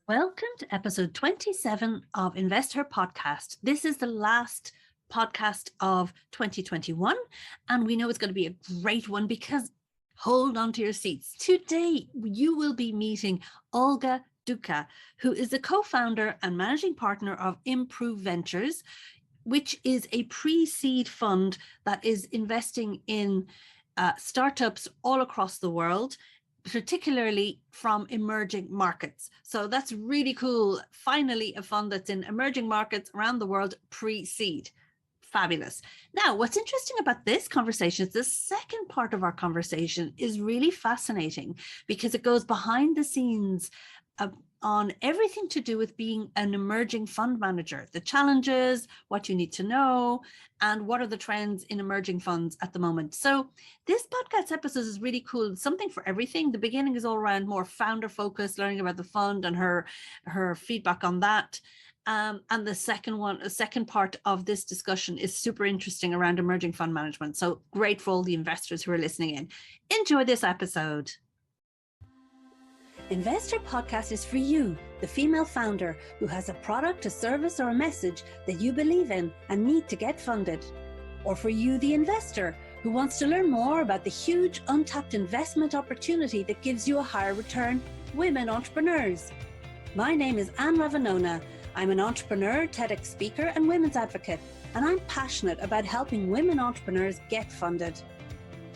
Welcome to episode 27 of InvestHer podcast. This is the last podcast of 2021, and we know it's going to be a great one because hold on to your seats. Today, you will be meeting Olga Duka, who is the co-founder and managing partner of Improve Ventures, which is a pre-seed fund that is investing in startups all across the world, particularly from emerging markets. So that's really cool. Finally, a fund that's in emerging markets around the world pre-seed. Fabulous. Now, what's interesting about this conversation is the second part of our conversation is really fascinating because it goes behind the scenes on everything to do with being an emerging fund manager, the challenges, what you need to know, and what are the trends in emerging funds at the moment. So this podcast episode is really cool, something for everything. The beginning is all around more founder focused, learning about the fund and her feedback on that. And the second part of this discussion is super interesting around emerging fund management. So great for all the investors who are listening in. Enjoy this episode. InvestHer podcast is for you, the female founder who has a product, a service, or a message that you believe in and need to get funded. Or for you, the investor who wants to learn more about the huge untapped investment opportunity that gives you a higher return, women entrepreneurs. My name is Anne Ravanona. I'm an entrepreneur, TEDx speaker, and women's advocate, and I'm passionate about helping women entrepreneurs get funded.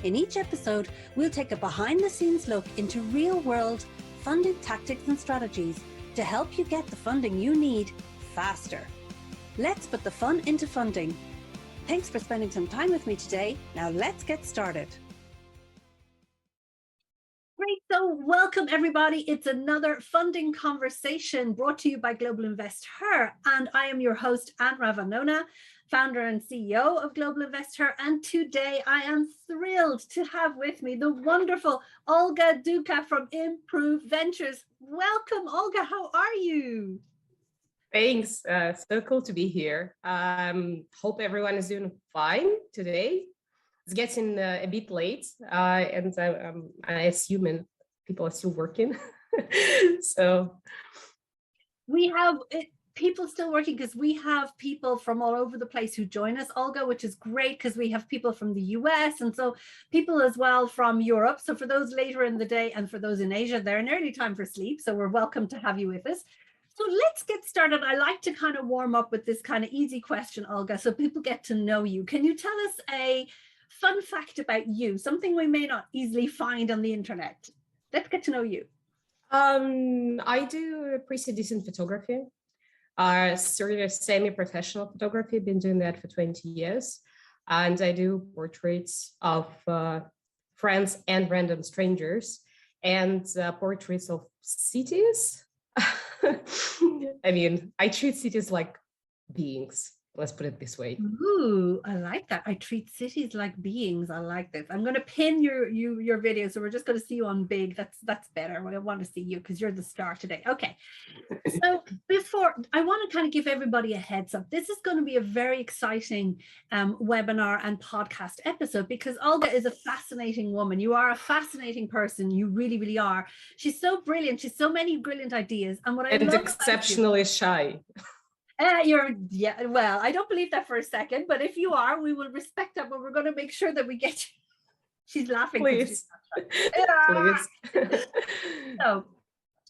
In each episode, we'll take a behind-the-scenes look into real-world funding tactics and strategies to help you get the funding you need faster. Let's put the fun into funding. Thanks for spending some time with me today. Now let's get started. Great, so welcome everybody. It's another funding conversation brought to you by Global InvestHer, and I am your host, Anne Ravanona, founder and CEO of Global InvestHer, and today I am thrilled to have with me the wonderful Olga Duka from Improve Ventures. Welcome, Olga. How are you? Thanks. So cool to be here. Hope everyone is doing fine today. It's getting a bit late, and I assume people are still working. So we have people still working because we have people from all over the place who join us, Olga, which is great because we have people from the US and so people as well from Europe. So for those later in the day and for those in Asia, they're an early time for sleep. So we're welcome to have you with us. So let's get started. I like to kind of warm up with this kind of easy question, Olga, so people get to know you. Can you tell us a fun fact about you, something we may not easily find on the internet? Let's get to know you. I do pretty decent photography. Sort of semi-professional photography, been doing that for 20 years. And I do portraits of friends and random strangers and portraits of cities. I mean, I treat cities like beings. Let's put it this way. Ooh, I like that. I treat cities like beings. I like this. I'm going to pin your video, so we're just going to see you on big. That's better. I want to see you because you're the star today. Okay. So before, I want to kind of give everybody a heads up. This is going to be a very exciting webinar and podcast episode because Olga is a fascinating woman. You are a fascinating person. You really, really are. She's so brilliant. She's so many brilliant ideas. And what I love exceptionally shy. Well, I don't believe that for a second, but if you are, we will respect that, but we're going to make sure that we get you. She's laughing. Please. Please. So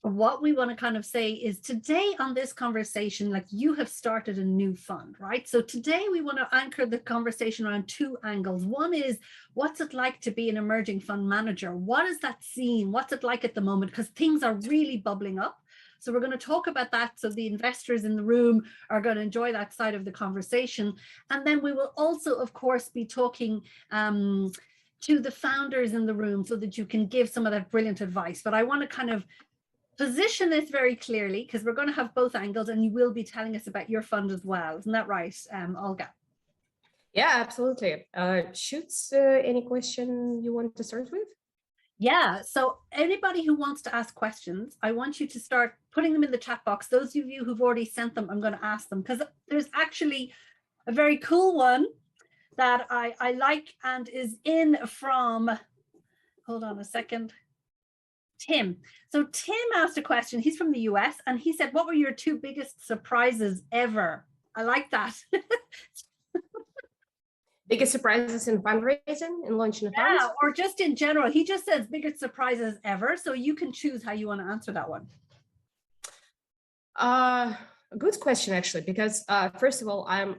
what we want to kind of say is today on this conversation, like you have started a new fund, right? So today we want to anchor the conversation around two angles. One is, what's it like to be an emerging fund manager? What is that scene? What's it like at the moment? Because things are really bubbling up. So we're going to talk about that. So the investors in the room are going to enjoy that side of the conversation. And then we will also, of course, be talking to the founders in the room so that you can give some of that brilliant advice. But I want to kind of position this very clearly because we're going to have both angles and you will be telling us about your fund as well. Isn't that right, Olga? Yeah, absolutely. Shoot, any question you want to start with? Yeah, so anybody who wants to ask questions, I want you to start putting them in the chat box. Those of you who've already sent them, I'm going to ask them because there's actually a very cool one that I like and is in from, hold on a second. Tim. So Tim asked a question. He's from the US and he said, what were your two biggest surprises ever? I like that. Biggest surprises in fundraising and launching a fund? Yeah, or just in general. He just says biggest surprises ever. So you can choose how you want to answer that one. A good question, actually, because first of all, I'm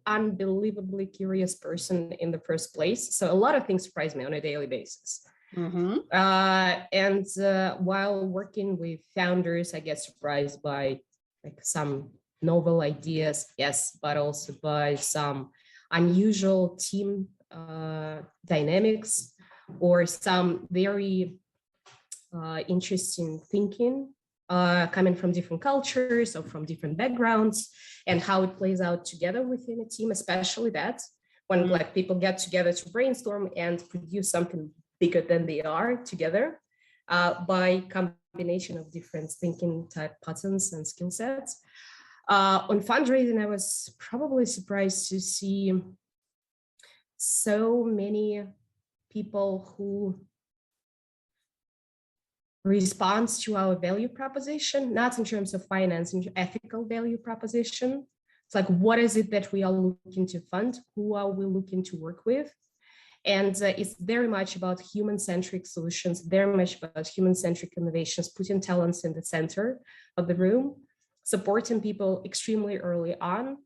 unbelievably curious person in the first place. So a lot of things surprise me on a daily basis. Mm-hmm. And while working with founders, I get surprised by like some novel ideas, yes, but also by some unusual team dynamics or some very interesting thinking coming from different cultures or from different backgrounds, and how it plays out together within a team, especially that when like people get together to brainstorm and produce something bigger than they are together by combination of different thinking type patterns and skill sets. On fundraising, I was probably surprised to see so many people who responds to our value proposition, not in terms of financing, ethical value proposition. It's like, what is it that we are looking to fund? Who are we looking to work with? And it's very much about human-centric solutions, very much about human-centric innovations, putting talents in the center of the room, supporting people extremely early on,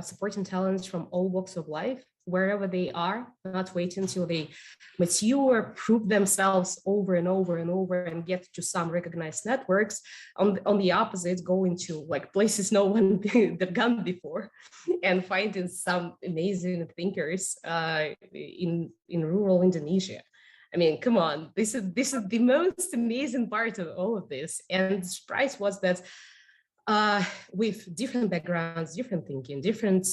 supporting talents from all walks of life, wherever they are, not waiting until they mature, prove themselves over and over and over and get to some recognized networks. On the opposite, go into like places no one had gone before and finding some amazing thinkers in rural Indonesia. I mean, come on, this is the most amazing part of all of this. And the surprise was that with different backgrounds, different thinking, different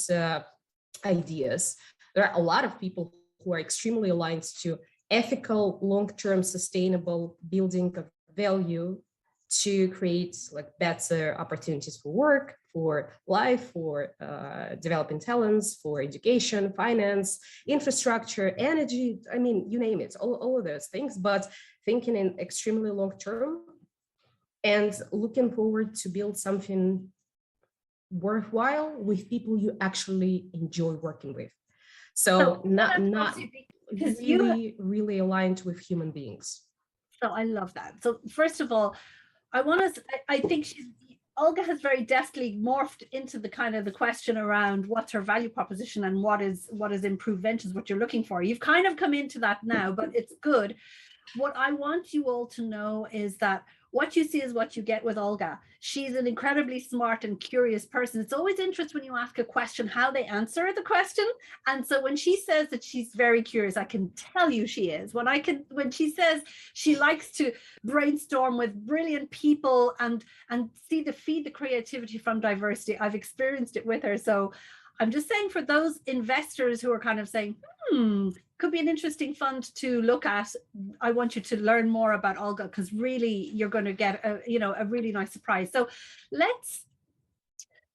ideas, there are a lot of people who are extremely aligned to ethical, long-term, sustainable building of value to create like better opportunities for work, for life, for developing talents, for education, finance, infrastructure, energy. I mean, you name it, all of those things, but thinking in extremely long-term and looking forward to build something worthwhile with people you actually enjoy working with. So not really aligned with human beings. So I love that. So first of all, I think Olga has very deftly morphed into the kind of the question around what's her value proposition and what is improved ventures, what you're looking for. You've kind of come into that now, but it's good. What I want you all to know is that what you see is what you get with Olga. She's an incredibly smart and curious person. It's always interesting when you ask a question, how they answer the question. And so when she says that she's very curious, I can tell you she is. When she says she likes to brainstorm with brilliant people and feed the creativity from diversity, I've experienced it with her. So I'm just saying, for those investors who are kind of saying, could be an interesting fund to look at, I want you to learn more about Olga, because really you're going to get a really nice surprise. So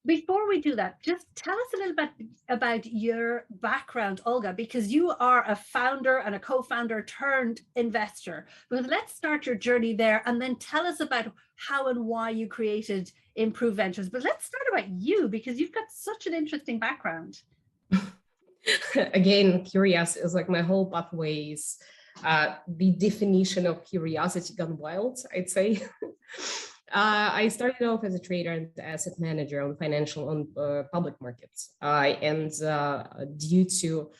before we do that, just tell us a little bit about your background, Olga, because you are a founder and a co-founder turned investor. But let's start your journey there and then tell us about how and why you created Improve Ventures. But let's start about you, because you've got such an interesting background. Again, curiosity is like my whole pathway is the definition of curiosity gone wild, I'd say. I started off as a trader and asset manager on public markets. And due to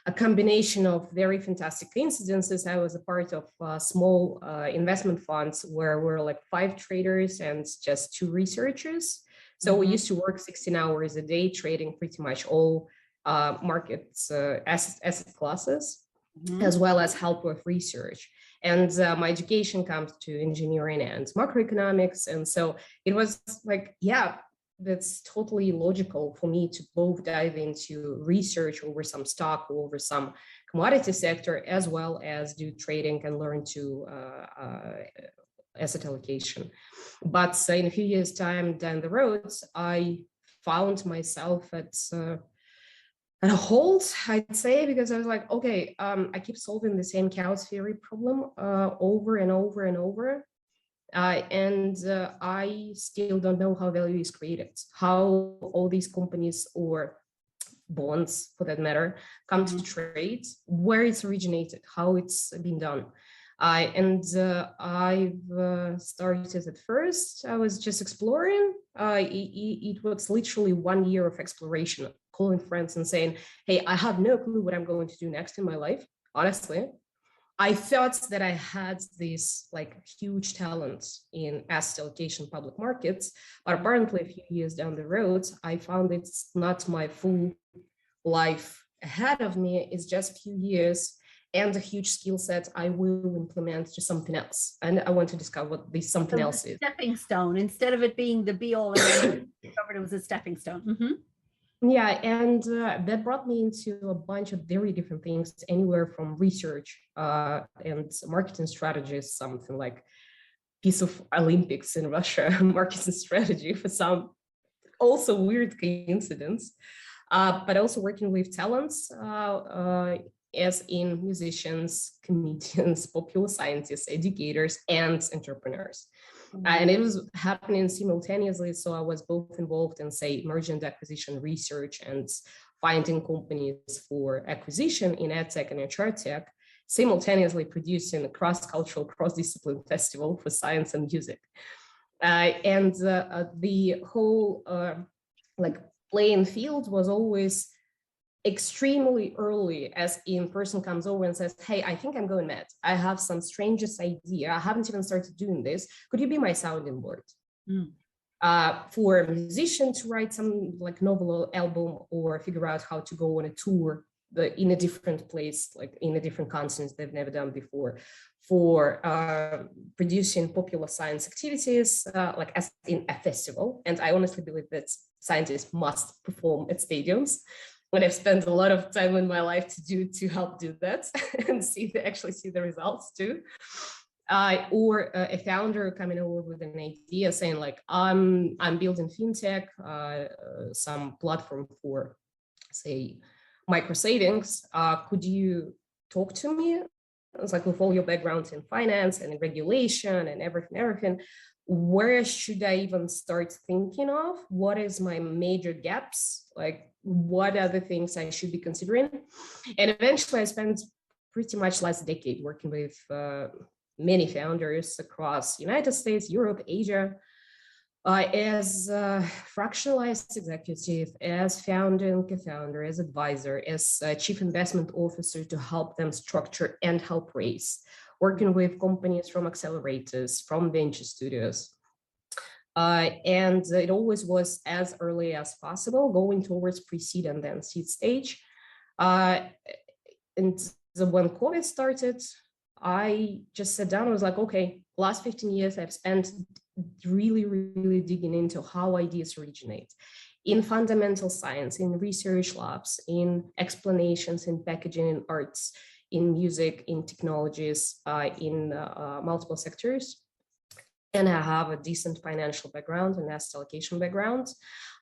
a combination of very fantastic coincidences, I was a part of small investment funds where we're like 5 traders and just 2 researchers. So we used to work 16 hours a day, trading pretty much all markets, asset classes, as well as help with research. And my education comes to engineering and macroeconomics. And so it was like, yeah, that's totally logical for me to both dive into research over some stock or over some commodity sector, as well as do trading and learn to asset allocation. But in a few years' time down the road, I found myself at and a halt, I'd say, because I was like, okay, I keep solving the same chaos theory problem over and over and over. And I still don't know how value is created, how all these companies or bonds, for that matter, come to trade, where it's originated, how it's been done. And I've started at first, I was just exploring. It was literally 1 year of exploration, calling friends and saying, hey, I have no clue what I'm going to do next in my life, honestly. I thought that I had this like huge talent in asset allocation public markets, but apparently a few years down the road, I found it's not my full life ahead of me. It's just a few years and a huge skill set I will implement to something else. And I want to discover what this something else is. Stepping stone, instead of it being the be all and end, discovered it was a stepping stone. Yeah, and that brought me into a bunch of very different things, anywhere from research and marketing strategies, something like piece of Olympics in Russia, marketing strategy for some also weird coincidence, but also working with talents, as in musicians, comedians, popular scientists, educators, and entrepreneurs. And it was happening simultaneously. So I was both involved in, say, merger and acquisition research and finding companies for acquisition in edtech and HR tech, simultaneously producing a cross-cultural, cross-discipline festival for science and music. And the whole like playing field was always extremely early, as in person comes over and says, hey, I think I'm going mad. I have some strangest idea. I haven't even started doing this. Could you be my sounding board? For a musician to write some like novel album or figure out how to go on a tour in a different place, like in a different continent they've never done before, for producing popular science activities, like as in a festival. And I honestly believe that scientists must perform at stadiums. But I've spent a lot of time in my life to help do that and actually see the results too. Or a founder coming over with an idea saying like, I'm building fintech, some platform for, say, micro savings. Could you talk to me? It's like, with all your background in finance and in regulation and everything, where should I even start thinking of? What is my major gaps? Like, what are the things I should be considering? And eventually I spent pretty much last decade working with many founders across United States, Europe, Asia, as fractionalized executive, as founder and co-founder, as advisor, as chief investment officer to help them structure and help raise, working with companies from accelerators, from venture studios. And it always was as early as possible, going towards pre-seed and then seed stage. And when COVID started, I just sat down and was like, okay, last 15 years I've spent really, really digging into how ideas originate in fundamental science, in research labs, in explanations, in packaging, in arts, in music, in technologies, in multiple sectors. And I have a decent financial background and asset allocation background.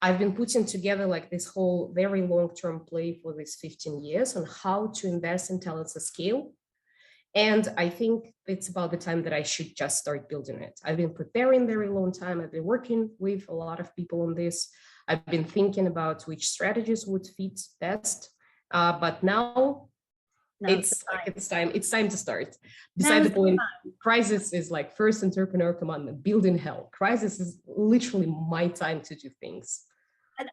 I've been putting together like this whole very long-term play for these 15 years on how to invest in talents at scale. And I think it's about the time that I should just start building it. I've been preparing very long time. I've been working with a lot of people on this. I've been thinking about which strategies would fit best. But now it's time to start. Beside the point, crisis is like first entrepreneur commandment, building hell. Crisis is literally my time to do things.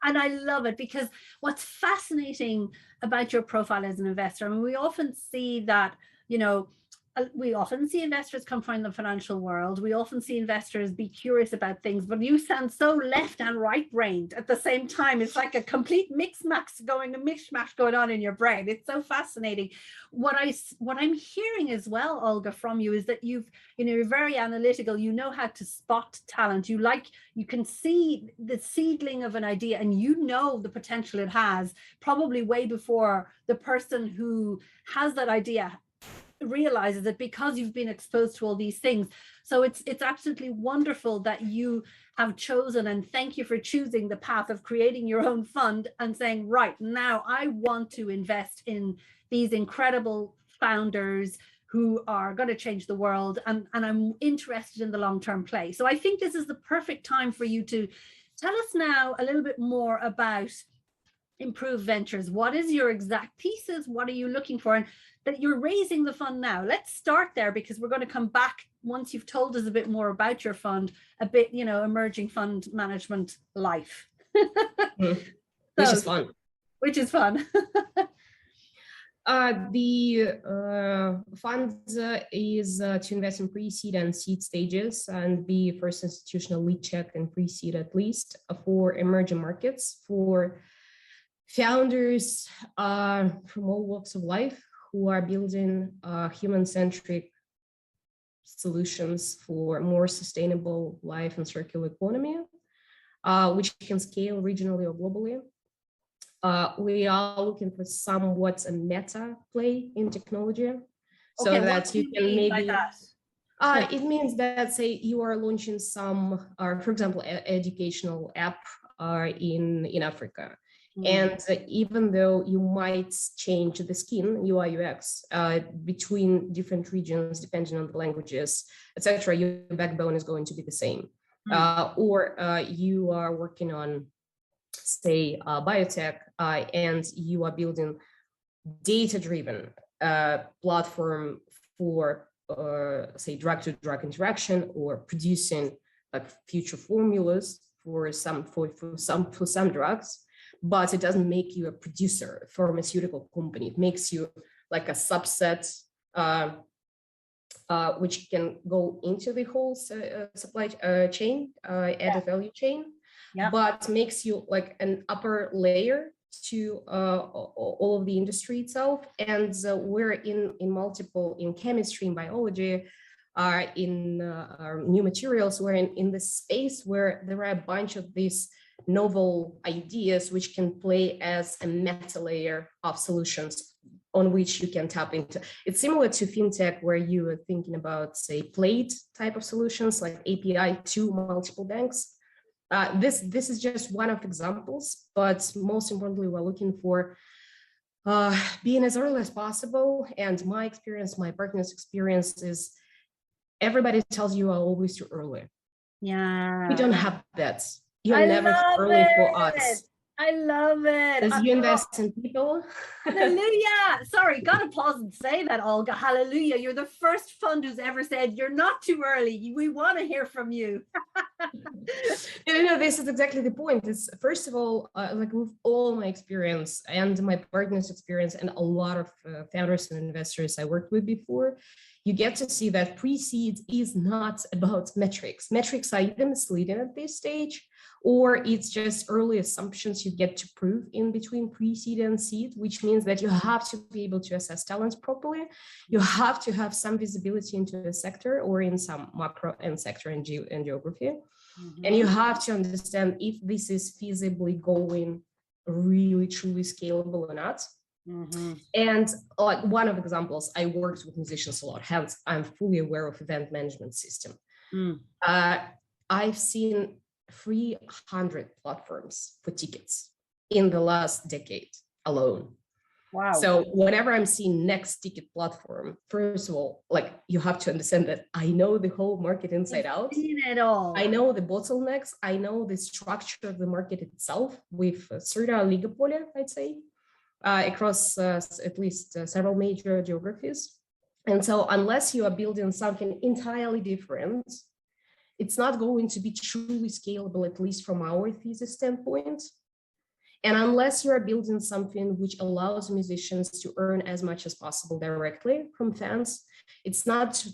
And I love it, because what's fascinating about your profile as an investor, I mean, we often see that, you know, we often see investors come from the financial world. We often see investors be curious about things, but you sound so left and right brained at the same time. It's like a complete mishmash going on in your brain. It's so fascinating. What I'm hearing as well, Olga, from you is that you're very analytical. You know how to spot talent. You can see the seedling of an idea, and you know the potential it has probably way before the person who has that idea realizes it because you've been exposed to all these things. So it's absolutely wonderful that you have chosen, and thank you for choosing the path of creating your own fund and saying, right, now I want to invest in these incredible founders who are going to change the world, and I'm interested in the long-term play. So I think this is the perfect time for you to tell us now a little bit more about Improve Ventures. What is your exact thesis? What are you looking for? And that you're raising the fund now. Let's start there, because we're going to come back once you've told us a bit more about your fund, a bit, emerging fund management life. Which is fun. Which is fun. The fund is to invest in pre-seed and seed stages and be first institutional lead check and pre-seed at least for emerging markets, for founders from all walks of life who are building human-centric solutions for more sustainable life and circular economy, which can scale regionally or globally. We are looking for somewhat a meta play in technology, so that you can maybe. It means that, say, you are launching some, for example, educational app in Africa. And even though you might change the skin, UI, UX, between different regions, depending on the languages, etc., your backbone is going to be the same. Or you are working on, say, biotech, and you are building data-driven platform for, say, drug-to-drug interaction, or producing like future formulas for some drugs. But it doesn't make you a producer, pharmaceutical company. It makes you like a subset, which can go into the whole supply chain, added value chain, but makes you like an upper layer to all of the industry itself. And we're in multiple, in chemistry, in biology, in new materials, we're in this space where there are a bunch of these novel ideas which can play as a meta layer of solutions on which you can tap into. It's similar to fintech, where you are thinking about, say, plate type of solutions like API to multiple banks. This is just one of examples, but most importantly, we're looking for being as early as possible. And my experience, my partner's experience is everybody tells you are always too early. Yeah. We don't have that. You're never early for us. I love it. As you invest in people. Hallelujah. Sorry, gotta pause and say that, Olga. Hallelujah. You're the first fund who's ever said you're not too early. We want to hear from you. No, this is exactly the point. It's, first of all, like with all my experience and my partner's experience and a lot of founders and investors I worked with before, you get to see that pre-seed is not about metrics. Metrics are either misleading at this stage, or it's just early assumptions you get to prove in between pre-seed and seed, which means that you have to be able to assess talents properly. You have to have some visibility into a sector or in some macro and sector and geography. And you have to understand if this is feasibly going really truly scalable or not. And like one of the examples, I worked with musicians a lot, hence I'm fully aware of event management system. I've seen 300 platforms for tickets in the last decade alone. Wow. So whenever I'm seeing next ticket platform, first of all, like you have to understand that I know the whole market inside out. Seen it all. I know the bottlenecks. I know the structure of the market itself with certain oligopoly, I'd say, across at least several major geographies. And so unless you are building something entirely different, it's not going to be truly scalable, at least from our thesis standpoint. And unless you are building something which allows musicians to earn as much as possible directly from fans, it's not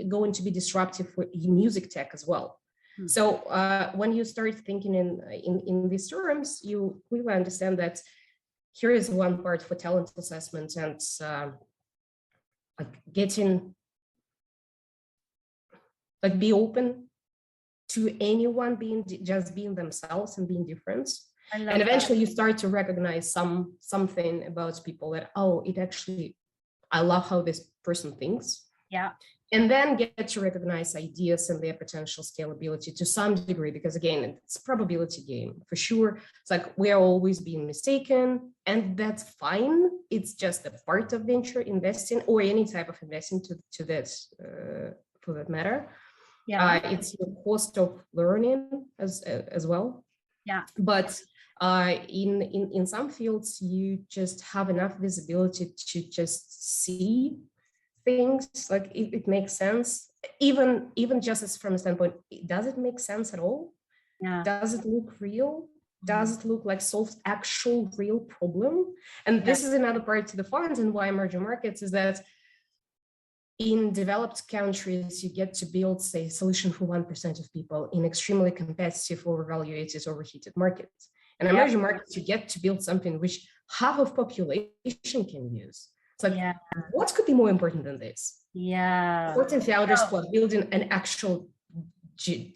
going to be disruptive for music tech as well. So when you start thinking in these terms, you clearly understand that here is one part for talent assessment and be open to anyone being themselves and being different. And eventually you start to recognize something about people that, oh, I love how this person thinks. Yeah. And then get to recognize ideas and their potential scalability to some degree, because again, it's a probability game for sure. It's like we are always being mistaken, and that's fine. It's just a part of venture investing or any type of investing to that for that matter. Yeah. It's the cost of learning as well. Yeah. But in some fields, you just have enough visibility to just see things, like it makes sense, even just as from a standpoint, does it make sense at all? Yeah. Does it look real? Does it look like solves actual real problem? And this is another part to the funds and why emerging markets is that in developed countries, you get to build, say, a solution for 1% of people in extremely competitive, overvaluated, overheated markets. And emerging markets, you get to build something which half of population can use. It's like, what could be more important than this? Supporting founders who are building an actual,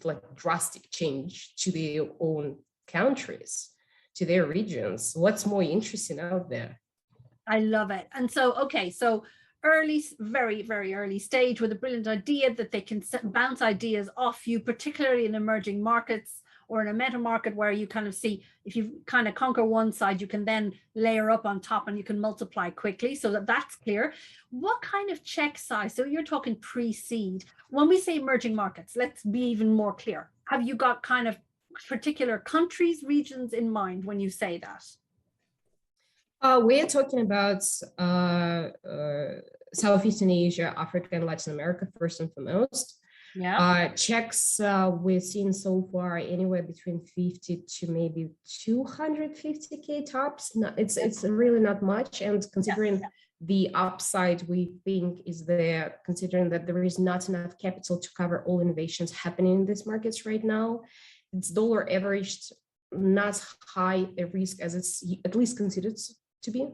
like, drastic change to their own countries, to their regions. What's more interesting out there? I love it. And so, okay, so early, very, very early stage with a brilliant idea that they can bounce ideas off you, particularly in emerging markets or in a meta market where you kind of see if you kind of conquer one side, you can then layer up on top and you can multiply quickly. So that's clear. What kind of check size? So you're talking pre-seed. When we say emerging markets, let's be even more clear. Have you got kind of particular countries, regions in mind when you say that? We're talking about Southeastern Asia, Africa, and Latin America first and foremost. Checks we're seeing so far anywhere between 50 to maybe 250K tops. No, it's really not much, and considering the upside we think is there, considering that there is not enough capital to cover all innovations happening in these markets right now, it's dollar averaged, not high a risk as it's at least considered to be.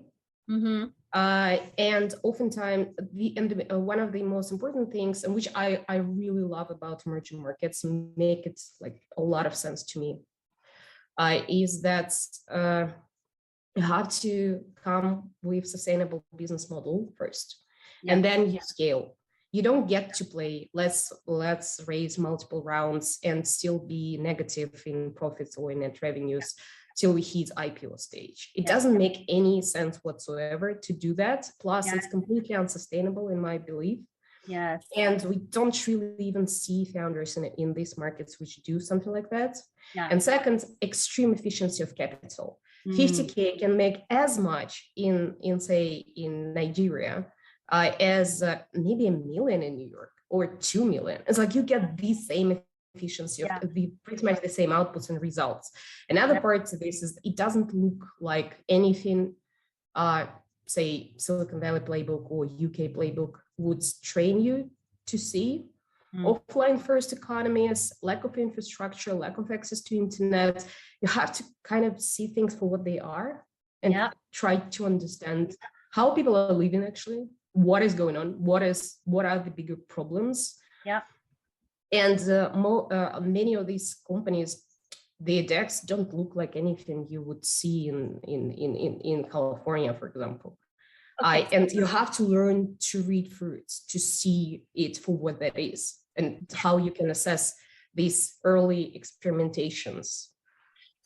And oftentimes, one of the most important things, and which I really love about emerging markets, make it like a lot of sense to me, is that you have to come with sustainable business model first, and then you scale. You don't get to play, let's raise multiple rounds and still be negative in profits or in net revenues till we hit IPO stage. It doesn't make any sense whatsoever to do that. Plus, it's completely unsustainable in my belief. And we don't really even see founders in these markets which do something like that. And second, extreme efficiency of capital. 50K can make as much in say, in Nigeria as maybe $1 million in New York or 2 million. It's like you get the same efficiency of pretty much the same outputs and results. Another part to this is it doesn't look like anything, say, Silicon Valley playbook or UK playbook would train you to see. Offline first economies, lack of infrastructure, lack of access to internet. You have to kind of see things for what they are and try to understand how people are living actually, what is going on, what are the bigger problems. And many of these companies, their decks don't look like anything you would see in California, for example. And you have to learn to read through it, to see it for what that is, and how you can assess these early experimentations.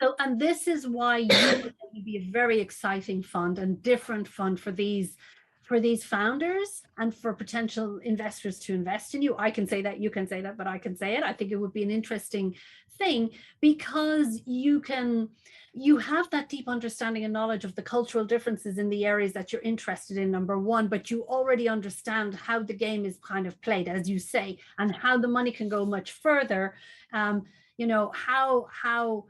So, and this is why you would be a very exciting fund and different fund for these founders and for potential investors to invest in you. I can say that, you can say that, but I can say it. I think it would be an interesting thing because you have that deep understanding and knowledge of the cultural differences in the areas that you're interested in, number one, but you already understand how the game is kind of played, as you say, and how the money can go much further. You know, how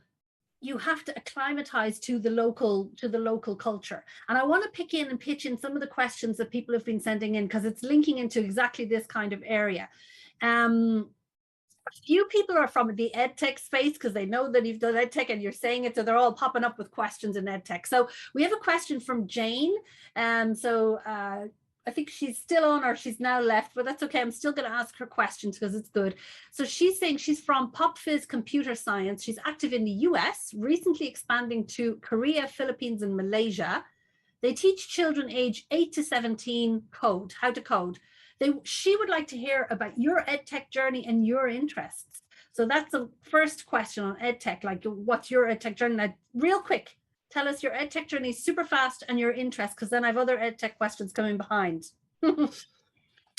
you have to acclimatize to the local culture. And I want to pick in and pitch in some of the questions that people have been sending in, because it's linking into exactly this kind of area. A few people are from the EdTech space because they know that you've done EdTech and you're saying it, so they're all popping up with questions in EdTech. So we have a question from Jane. I think she's still on or she's now left, but that's okay. I'm still going to ask her questions because it's good. So she's saying she's from PopFizz Computer Science. She's active in the US, recently expanding to Korea, Philippines, and Malaysia. They teach children age 8 to 17 code, how to code. She would like to hear about your EdTech journey and your interests. So that's the first question on EdTech, like what's your EdTech journey? Now, real quick, tell us your EdTech journey super fast and your interest, because then I have other EdTech questions coming behind.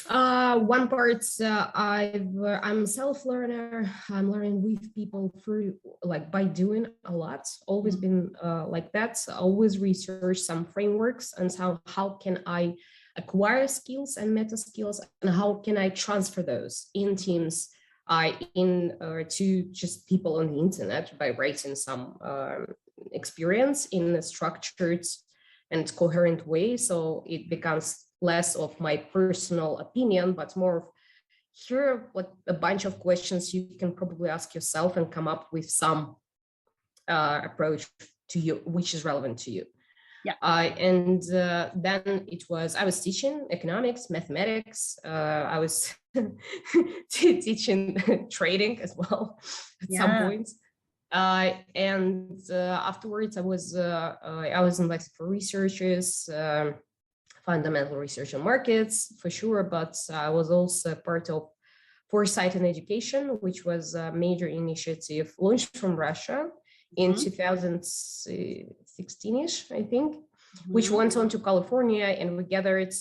One part, I'm self-learner. I'm learning with people through, like, by doing a lot. Always been like that. Always research some frameworks and how can I acquire skills and meta skills, and how can I transfer those in teams, to just people on the internet by writing some experience in a structured and coherent way. So it becomes less of my personal opinion, but more of here, what a bunch of questions you can probably ask yourself and come up with some approach to you, which is relevant to you. Yeah. Then I was teaching economics, mathematics. I was teaching trading as well at some points. Afterwards, I was invited for researches, fundamental research on markets for sure, but I was also part of Foresight in Education, which was a major initiative launched from Russia in 2016-ish, I think, which went on to California, and we gathered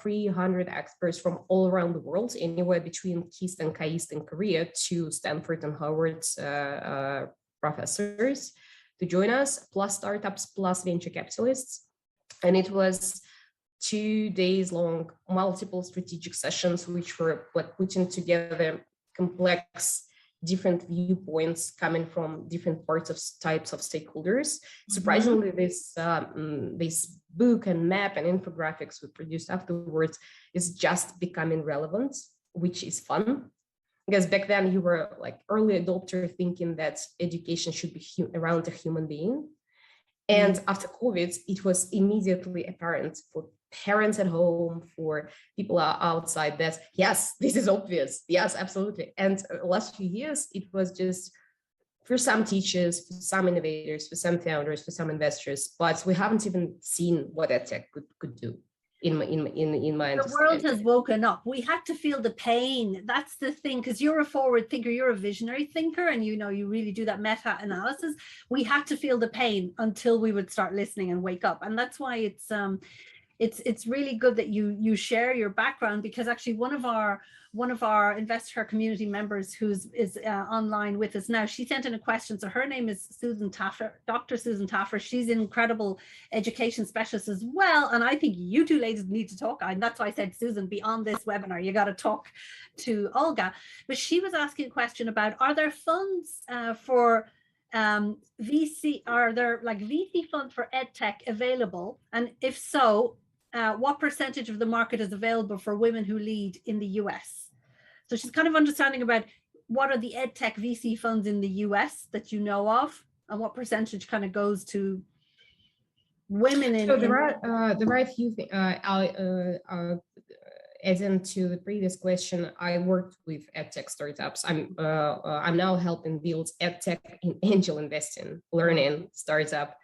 300 experts from all around the world, anywhere between KIST and KAIST in Korea to Stanford and Harvard professors to join us, plus startups, plus venture capitalists. And it was 2 days long, multiple strategic sessions, which were like putting together complex different viewpoints coming from different types of stakeholders. Surprisingly, this book and map and infographics we produced afterwards is just becoming relevant, which is fun. Because back then you were like early adopter thinking that education should be around a human being. And after COVID, it was immediately apparent for parents at home, for people outside, that yes, this is obvious. Yes, absolutely. And last few years, it was just for some teachers, for some innovators, for some founders, for some investors, but we haven't even seen what EdTech could do. In my the world has woken up. We had to feel the pain. That's the thing, because you're a forward thinker, you're a visionary thinker, and you really do that meta analysis. We had to feel the pain until we would start listening and wake up. And that's why it's really good that you share your background, because actually one of our InvestHer community members is online with us now, she sent in a question. So her name is Susan Taffer, Dr. Susan Taffer. She's an incredible education specialist as well. And I think you two ladies need to talk. And that's why I said, Susan, be on this webinar. You got to talk to Olga. But she was asking a question about, are there funds for VC? Are there like VC funds for EdTech available? And if so, what percentage of the market is available for women who lead in the US? So she's kind of understanding about what are the EdTech VC funds in the US that you know of, and what percentage kind of goes to women in. So there are a few things. Adding to the previous question, I worked with EdTech startups. I'm now helping build EdTech in angel investing, learning startup,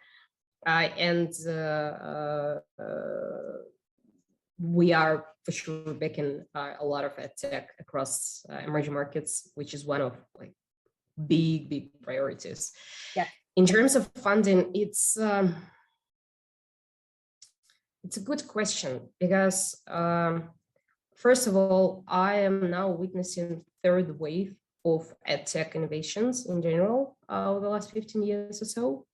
we are for sure backing a lot of EdTech across emerging markets, which is one of like big priorities. Yeah. In terms of funding, it's a good question, because first of all, I am now witnessing third wave of EdTech innovations in general over the last 15 years or so.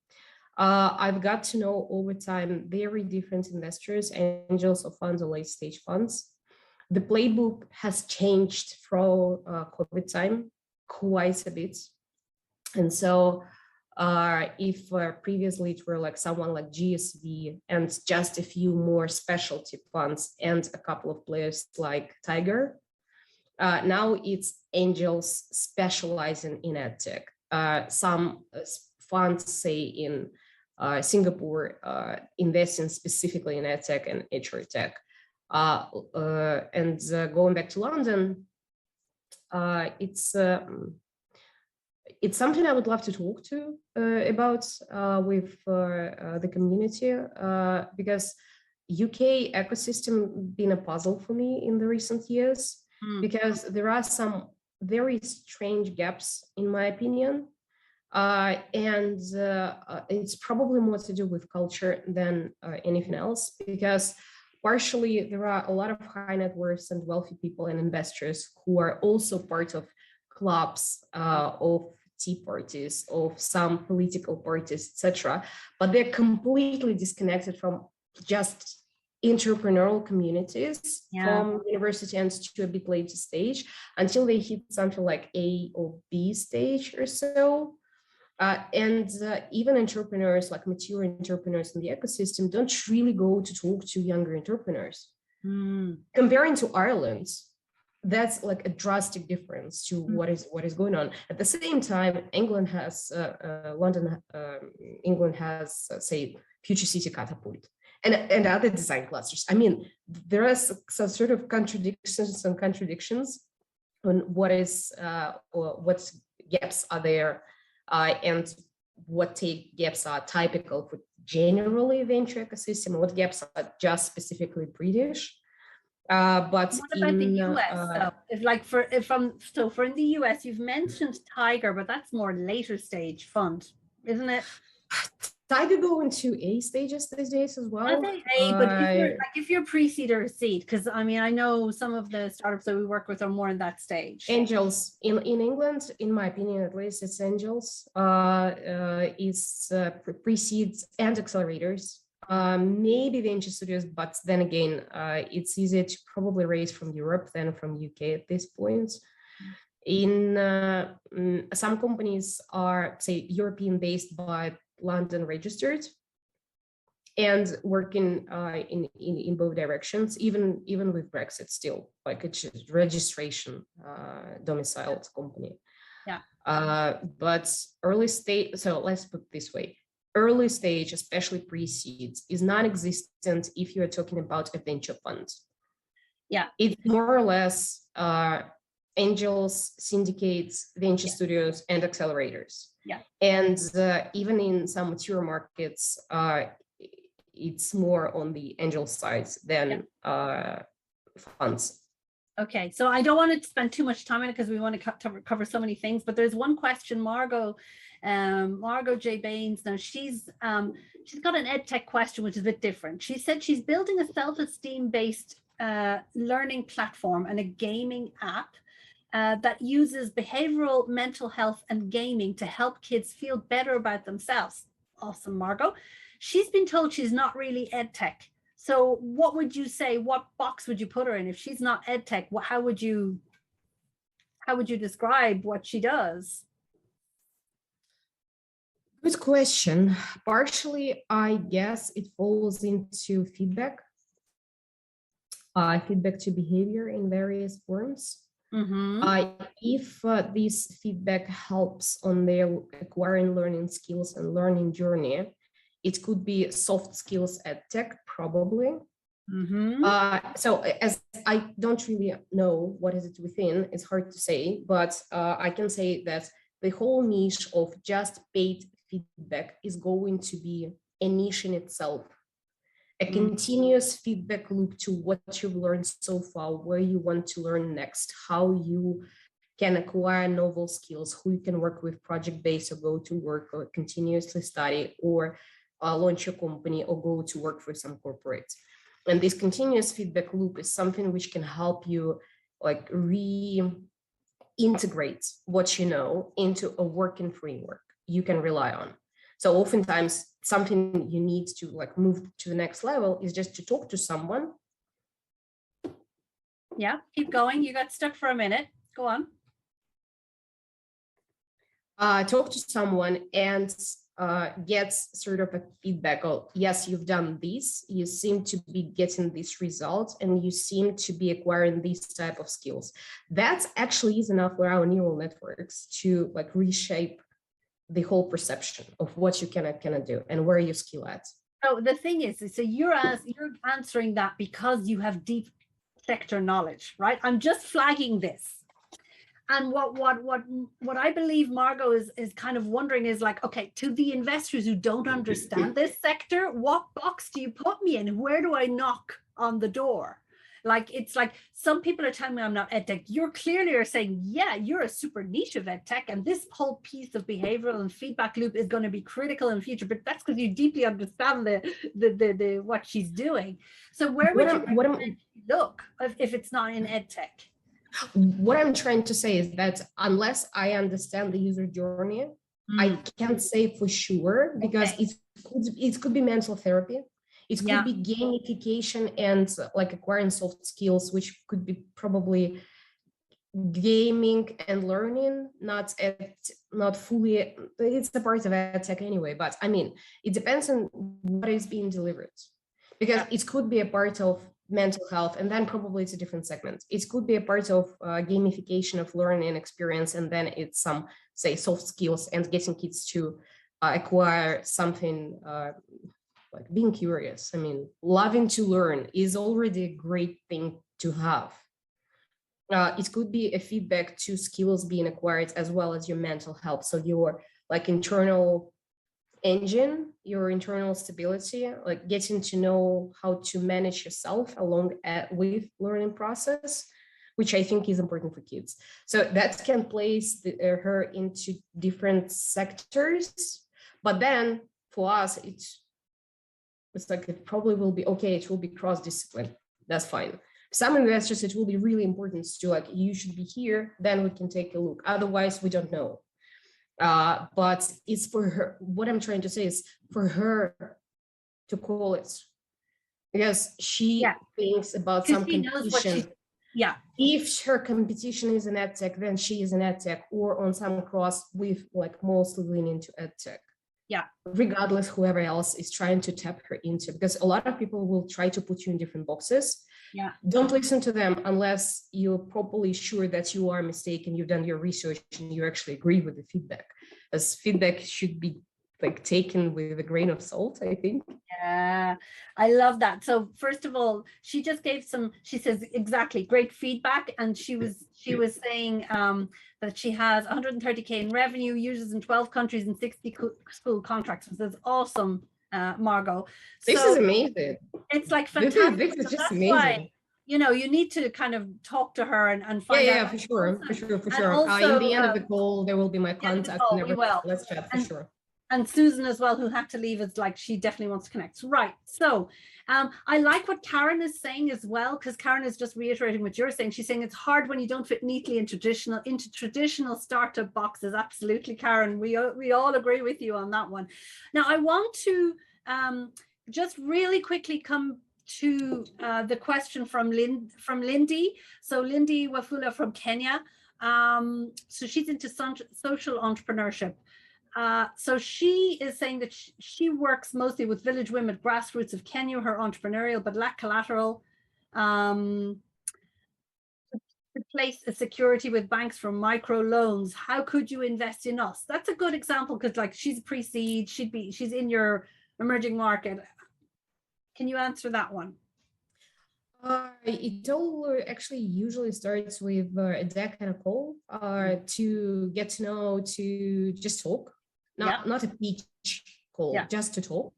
I've got to know over time very different investors, angels or funds or late stage funds. The playbook has changed from COVID time quite a bit. And so if previously it were like someone like GSV and just a few more specialty funds and a couple of players like Tiger, now it's angels specializing in EdTech. Some funds say in Singapore, investing specifically in EdTech and HR tech. Going back to London, it's something I would love to talk to about with the community, because UK ecosystem been a puzzle for me in the recent years, because there are some very strange gaps, in my opinion. And it's probably more to do with culture than anything else, because partially there are a lot of high net worths and wealthy people and investors who are also part of clubs, of tea parties, of some political parties, etc. But they're completely disconnected from just entrepreneurial communities from university and to a bit later stage until they hit something like A or B stage or so. And even entrepreneurs, like mature entrepreneurs in the ecosystem, don't really go to talk to younger entrepreneurs. Comparing to Ireland, that's like a drastic difference to what is going on. At the same time, England has England has say Future City Catapult and other design clusters. I mean, there are some sort of contradictions on what is or what gaps are there. And what gaps are typical for generally venture ecosystem, what gaps are just specifically British. But what about the US? If like for in the US, you've mentioned Tiger, but that's more later stage fund, isn't it? Tiger go into A stages these days as well. Are they A? But if you're pre-seed or seed, because I mean I know some of the startups that we work with are more in that stage. Angels in England, in my opinion at least, it's angels. It's pre-seeds and accelerators. Maybe venture studios, but then again, it's easier to probably raise from Europe than from UK at this point. In some companies are say European based but London registered and working in both directions, even with Brexit still, like it's just registration domiciled company. But early stage, so let's put it this way, early stage, especially pre-seeds, is non-existent if you're talking about a venture fund. It's more or less angels, syndicates, venture studios, and accelerators. And even in some mature markets, it's more on the angel side than funds. Okay, so I don't want to spend too much time on it because we want to cover so many things, but there's one question, Margot J. Baines. Now she's got an EdTech question, which is a bit different. She said she's building a self-esteem based learning platform and a gaming app that uses behavioral mental health and gaming to help kids feel better about themselves. Awesome, Margot. She's been told she's not really EdTech. So what would you say, what box would you put her in? If she's not EdTech, how would you describe what she does? Good question. Partially, I guess it falls into feedback to behavior in various forms. If this feedback helps on their acquiring learning skills and learning journey, it could be soft skills at tech, probably. So as I don't really know what is it within, it's hard to say, but I can say that the whole niche of just paid feedback is going to be a niche in itself. A continuous feedback loop to what you've learned so far, where you want to learn next, how you can acquire novel skills, who you can work with project-based or go to work or continuously study or launch your company or go to work for some corporate. And this continuous feedback loop is something which can help you like reintegrate what you know into a working framework you can rely on. So oftentimes something you need to like move to the next level is just to talk to someone. Yeah, keep going. You got stuck for a minute. Go on. Talk to someone and get sort of a feedback. Oh, yes, you've done this. You seem to be getting this result and you seem to be acquiring these type of skills. That actually is enough for our neural networks to like reshape the whole perception of what you can and cannot do and where you skill at. So the thing is, so you're answering that because you have deep sector knowledge, right? I'm just flagging this. And what I believe Margot is kind of wondering is like, okay, to the investors who don't understand this sector, what box do you put me in? Where do I knock on the door? Like, it's like some people are telling me I'm not edtech. You're clearly are saying, yeah, you're a super niche of edtech, and this whole piece of behavioral and feedback loop is going to be critical in the future. But that's because you deeply understand the what she's doing. So where would you look if it's not in edtech? What I'm trying to say is that unless I understand the user journey, I can't say for sure, because it could be mental therapy. It could be gamification and like acquiring soft skills, which could be probably gaming and learning, not fully. It's a part of edtech anyway, but I mean, it depends on what is being delivered, because it could be a part of mental health, and then probably it's a different segment. It could be a part of gamification of learning experience, and then it's some, say, soft skills and getting kids to acquire something like being curious. I mean, loving to learn is already a great thing to have. It could be a feedback to skills being acquired as well as your mental health. So your like internal engine, your internal stability, like getting to know how to manage yourself along with learning process, which I think is important for kids. So that can place her into different sectors. But then for us, it's like it probably will be okay. It will be cross-discipline. That's fine. Some investors, it will be really important to like, you should be here, then we can take a look. Otherwise, we don't know. But it's for her. What I'm trying to say is for her to call it, because she thinks about some competition. If her competition is in edtech, then she is in edtech or on some cross with like mostly leaning to edtech. Regardless, whoever else is trying to tap her into, because a lot of people will try to put you in different boxes. Don't listen to them unless you're properly sure that you are mistaken, you've done your research and you actually agree with the feedback, as feedback should be like taken with a grain of salt, I think. Yeah, I love that. So first of all, she just gave some, she says, exactly, great feedback. And she was saying that she has 130K in revenue, uses in 12 countries and 60 school contracts. So that's awesome, Margot. This is amazing. It's like fantastic. This is just amazing. Why, you know, you need to kind of talk to her and find out. For sure. Also, in the end of the call, there will be my contact. Let's chat for sure. And Susan as well, who had to leave, is like, she definitely wants to connect. Right. So I like what Karen is saying as well, because Karen is just reiterating what you're saying. She's saying it's hard when you don't fit neatly into traditional startup boxes. Absolutely, Karen. We all agree with you on that one. Now, I want to just really quickly come to the question from Lindy. So Lindy Wafula from Kenya. So she's into social entrepreneurship. So she is saying that she works mostly with village women at grassroots of Kenya, her entrepreneurial, but lack collateral. Replace a security with banks for micro loans. How could you invest in us? That's a good example, because like she's pre-seed, she's in your emerging market. Can you answer that one? It all actually usually starts with a deck and a call to get to know, to just talk. Not a pitch call, just to talk.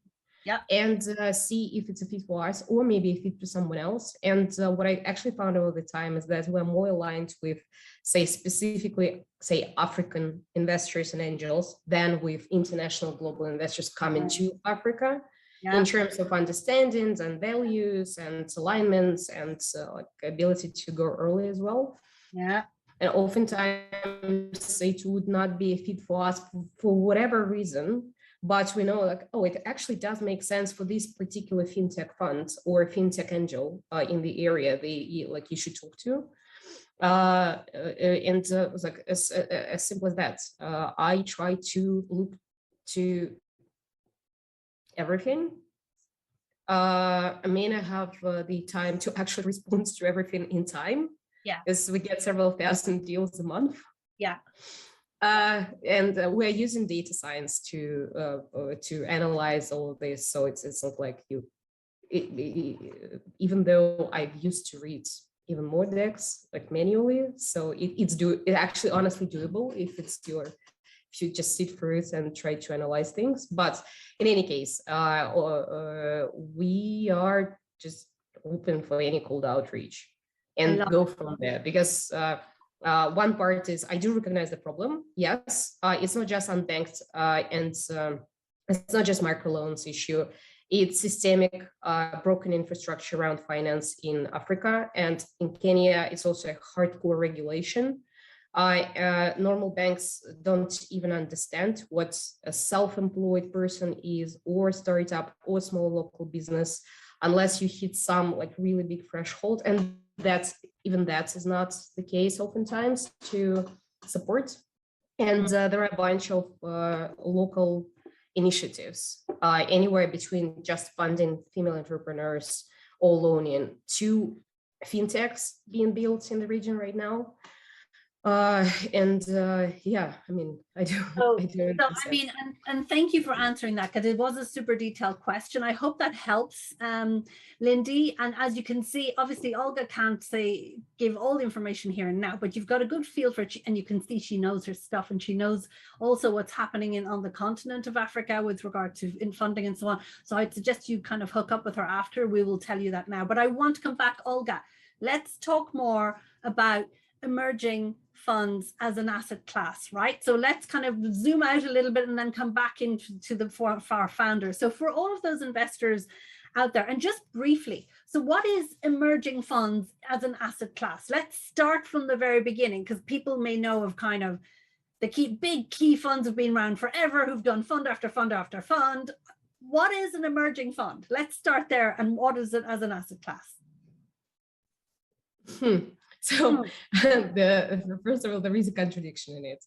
And see if it's a fit for us or maybe a fit for someone else. And what I actually found over the time is that we're more aligned with, say, specifically, say, African investors and angels than with international global investors coming to Africa in terms of understandings and values and alignments and like ability to go early as well. And oftentimes it would not be a fit for us for whatever reason, but we know like, oh, it actually does make sense for this particular fintech fund or fintech angel in the area like you should talk to. And it was like as simple as that. I try to look to everything. I may not have the time to actually respond to everything in time. Because we get several thousand deals a month. And we're using data science to analyze all of this. So it's not like even though I've used to read even more decks like manually. So it actually honestly doable if you just sit through it and try to analyze things. But in any case, we are just open for any cold outreach and go from there, because one part is I do recognize the problem. Yes, it's not just unbanked and it's not just microloans issue. It's systemic broken infrastructure around finance in Africa, and in Kenya, it's also a hardcore regulation. Normal banks don't even understand what a self-employed person is, or startup, or small local business, unless you hit some like really big threshold, and that is not the case oftentimes to support. And there are a bunch of local initiatives, anywhere between just funding female entrepreneurs or loaning to fintechs being built in the region right now. Yeah, I mean, I do. I mean, and thank you for answering that, because it was a super detailed question. I hope that helps, Lindy. And as you can see, obviously Olga can't give all the information here and now, but you've got a good feel for it, and you can see she knows her stuff, and she knows also what's happening on the continent of Africa with regard to funding and so on. So I'd suggest you kind of hook up with her after. We will tell you that now. But I want to come back, Olga. Let's talk more about emerging funds as an asset class, right? So let's kind of zoom out a little bit and then come back into for our founders. So for all of those investors out there, and just briefly, so what is emerging funds as an asset class? Let's start from the very beginning, because people may know of kind of the big key funds have been around forever, who've done fund after fund after fund. What is an emerging fund? Let's start there. And what is it as an asset class? So first of all, there is a contradiction in it.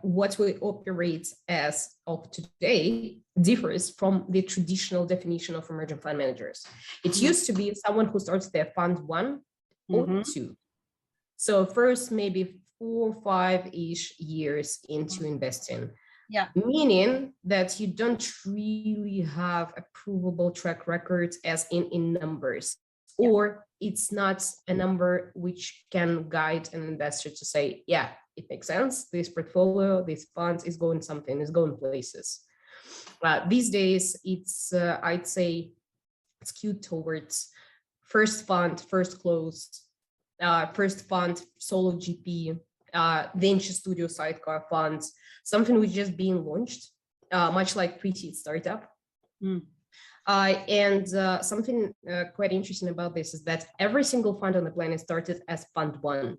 What we operate as of today differs from the traditional definition of emerging fund managers. It used to be someone who starts their fund 1 or 2. So first, maybe 4 or 5-ish years into investing. Yeah. Meaning that you don't really have a provable track record as in numbers. Yeah. Or it's not a number which can guide an investor to say, yeah, it makes sense. This portfolio, this fund is going places. These days, it's, I'd say, skewed towards first fund, first close, first fund, solo GP, venture studio sidecar funds, something which is just being launched, much like pre-seed startup. And something quite interesting about this is that every single fund on the planet started as fund 1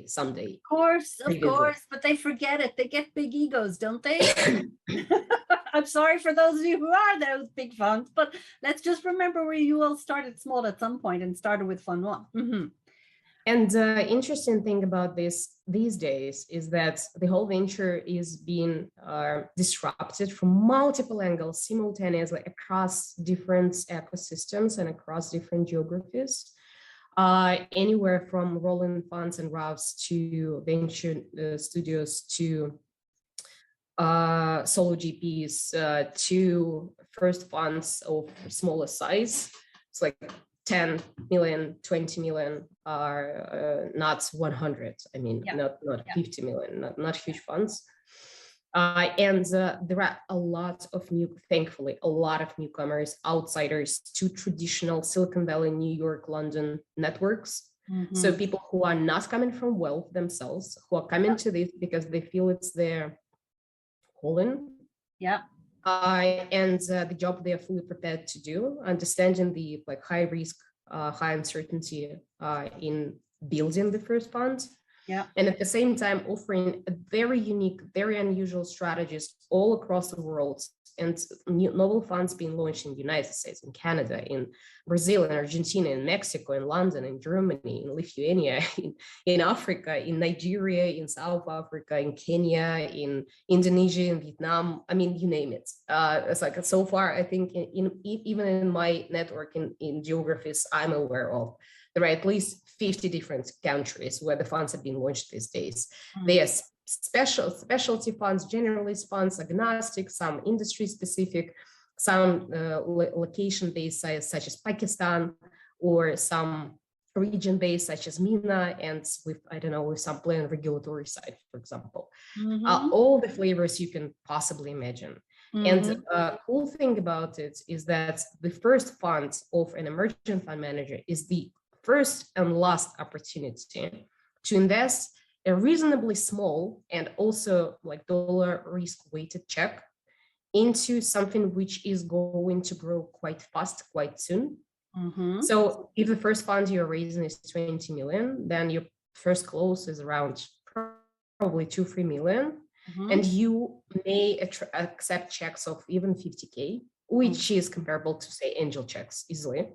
someday. Of course, but they forget it. They get big egos, don't they? I'm sorry for those of you who are those big funds, but let's just remember where you all started small at some point and started with fund 1. And the interesting thing about this these days is that the whole venture is being disrupted from multiple angles simultaneously across different ecosystems and across different geographies, anywhere from rolling funds and routes to venture studios to solo GPs to first funds of smaller size. It's like 10 million, 20 million are not 100. I mean, not 50 million, not huge funds. And there are thankfully, a lot of newcomers, outsiders to traditional Silicon Valley, New York, London networks. So people who are not coming from wealth themselves, who are coming to this because they feel it's their calling. And the job they are fully prepared to do, understanding the high risk, high uncertainty in building the first fund. And at the same time, offering a very unique, very unusual strategies all across the world, and novel funds being launched in the United States, in Canada, in Brazil, in Argentina, in Mexico, in London, in Germany, in Lithuania, in Africa, in Nigeria, in South Africa, in Kenya, in Indonesia, in Vietnam. I mean, you name it. It's like so far, I think even in my network in geographies I'm aware of, there are at least 50 different countries where the funds have been launched these days. They are specialty funds, generalist funds, agnostic, some industry specific, some location based, such as Pakistan or some region-based such as MENA, and with, I don't know, with some play on regulatory side, for example. All the flavors you can possibly imagine. And cool thing about it is that the first fund of an emerging fund manager is the first and last opportunity to invest a reasonably small and also like dollar risk weighted check into something which is going to grow quite fast, quite soon. So if the first fund you're raising is 20 million, then your first close is around probably 2-3 million. And you may accept checks of even 50K, which is comparable to, say, angel checks easily.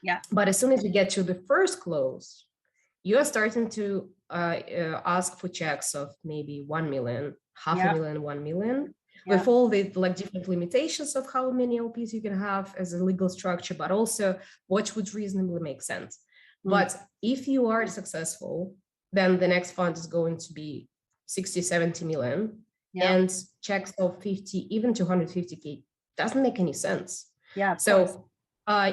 Yeah. But as soon as you get to the first close, you are starting to ask for checks of maybe 1 million, half a million, 1 million, with all the like different limitations of how many LPs you can have as a legal structure, but also what would reasonably make sense. But if you are successful, then the next fund is going to be 60, 70 million, and checks of 50, even 250K doesn't make any sense. So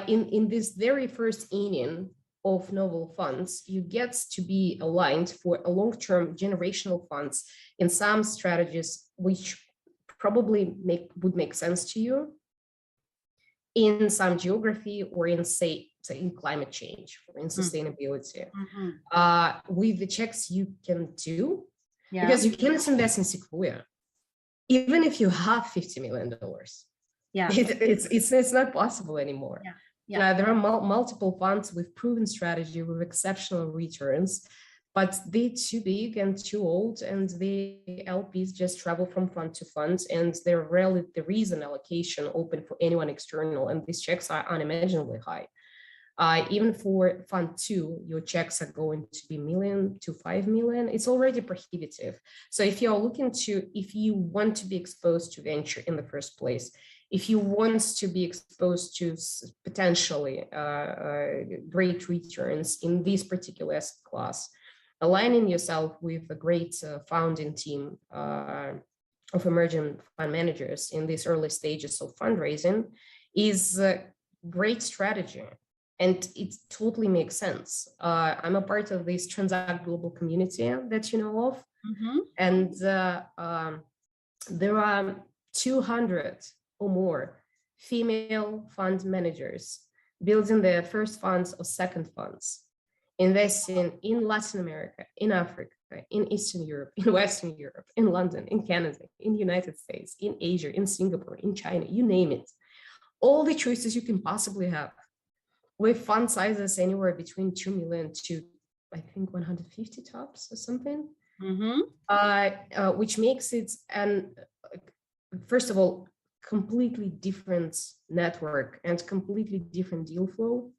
in this very first inning of novel funds, you get to be aligned for a long-term generational funds in some strategies which probably would make sense to you in some geography or in say in climate change or in sustainability. With the checks you can do, because you cannot invest in Sequoia even if you have $50 million. It's not possible anymore. There are multiple funds with proven strategy with exceptional returns, but they're too big and too old, and the LPs just travel from fund to fund, and there is an allocation open for anyone external, and these checks are unimaginably high. Even for fund 2, your checks are going to be million to 5 million. It's already prohibitive. So if you want to be exposed to venture in the first place, if you want to be exposed to potentially great returns in this particular asset class, aligning yourself with a great founding team of emerging fund managers in these early stages of fundraising is a great strategy. And it totally makes sense. I'm a part of this Transact Global community that you know of. And there are 200 or more female fund managers building their first funds or second funds, investing in Latin America, in Africa, in Eastern Europe, in Western Europe, in London, in Canada, in the United States, in Asia, in Singapore, in China, you name it. All the choices you can possibly have, with fund sizes anywhere between 2 million to, I think, 150 tops or something, which makes it, first of all, completely different network and completely different deal flow.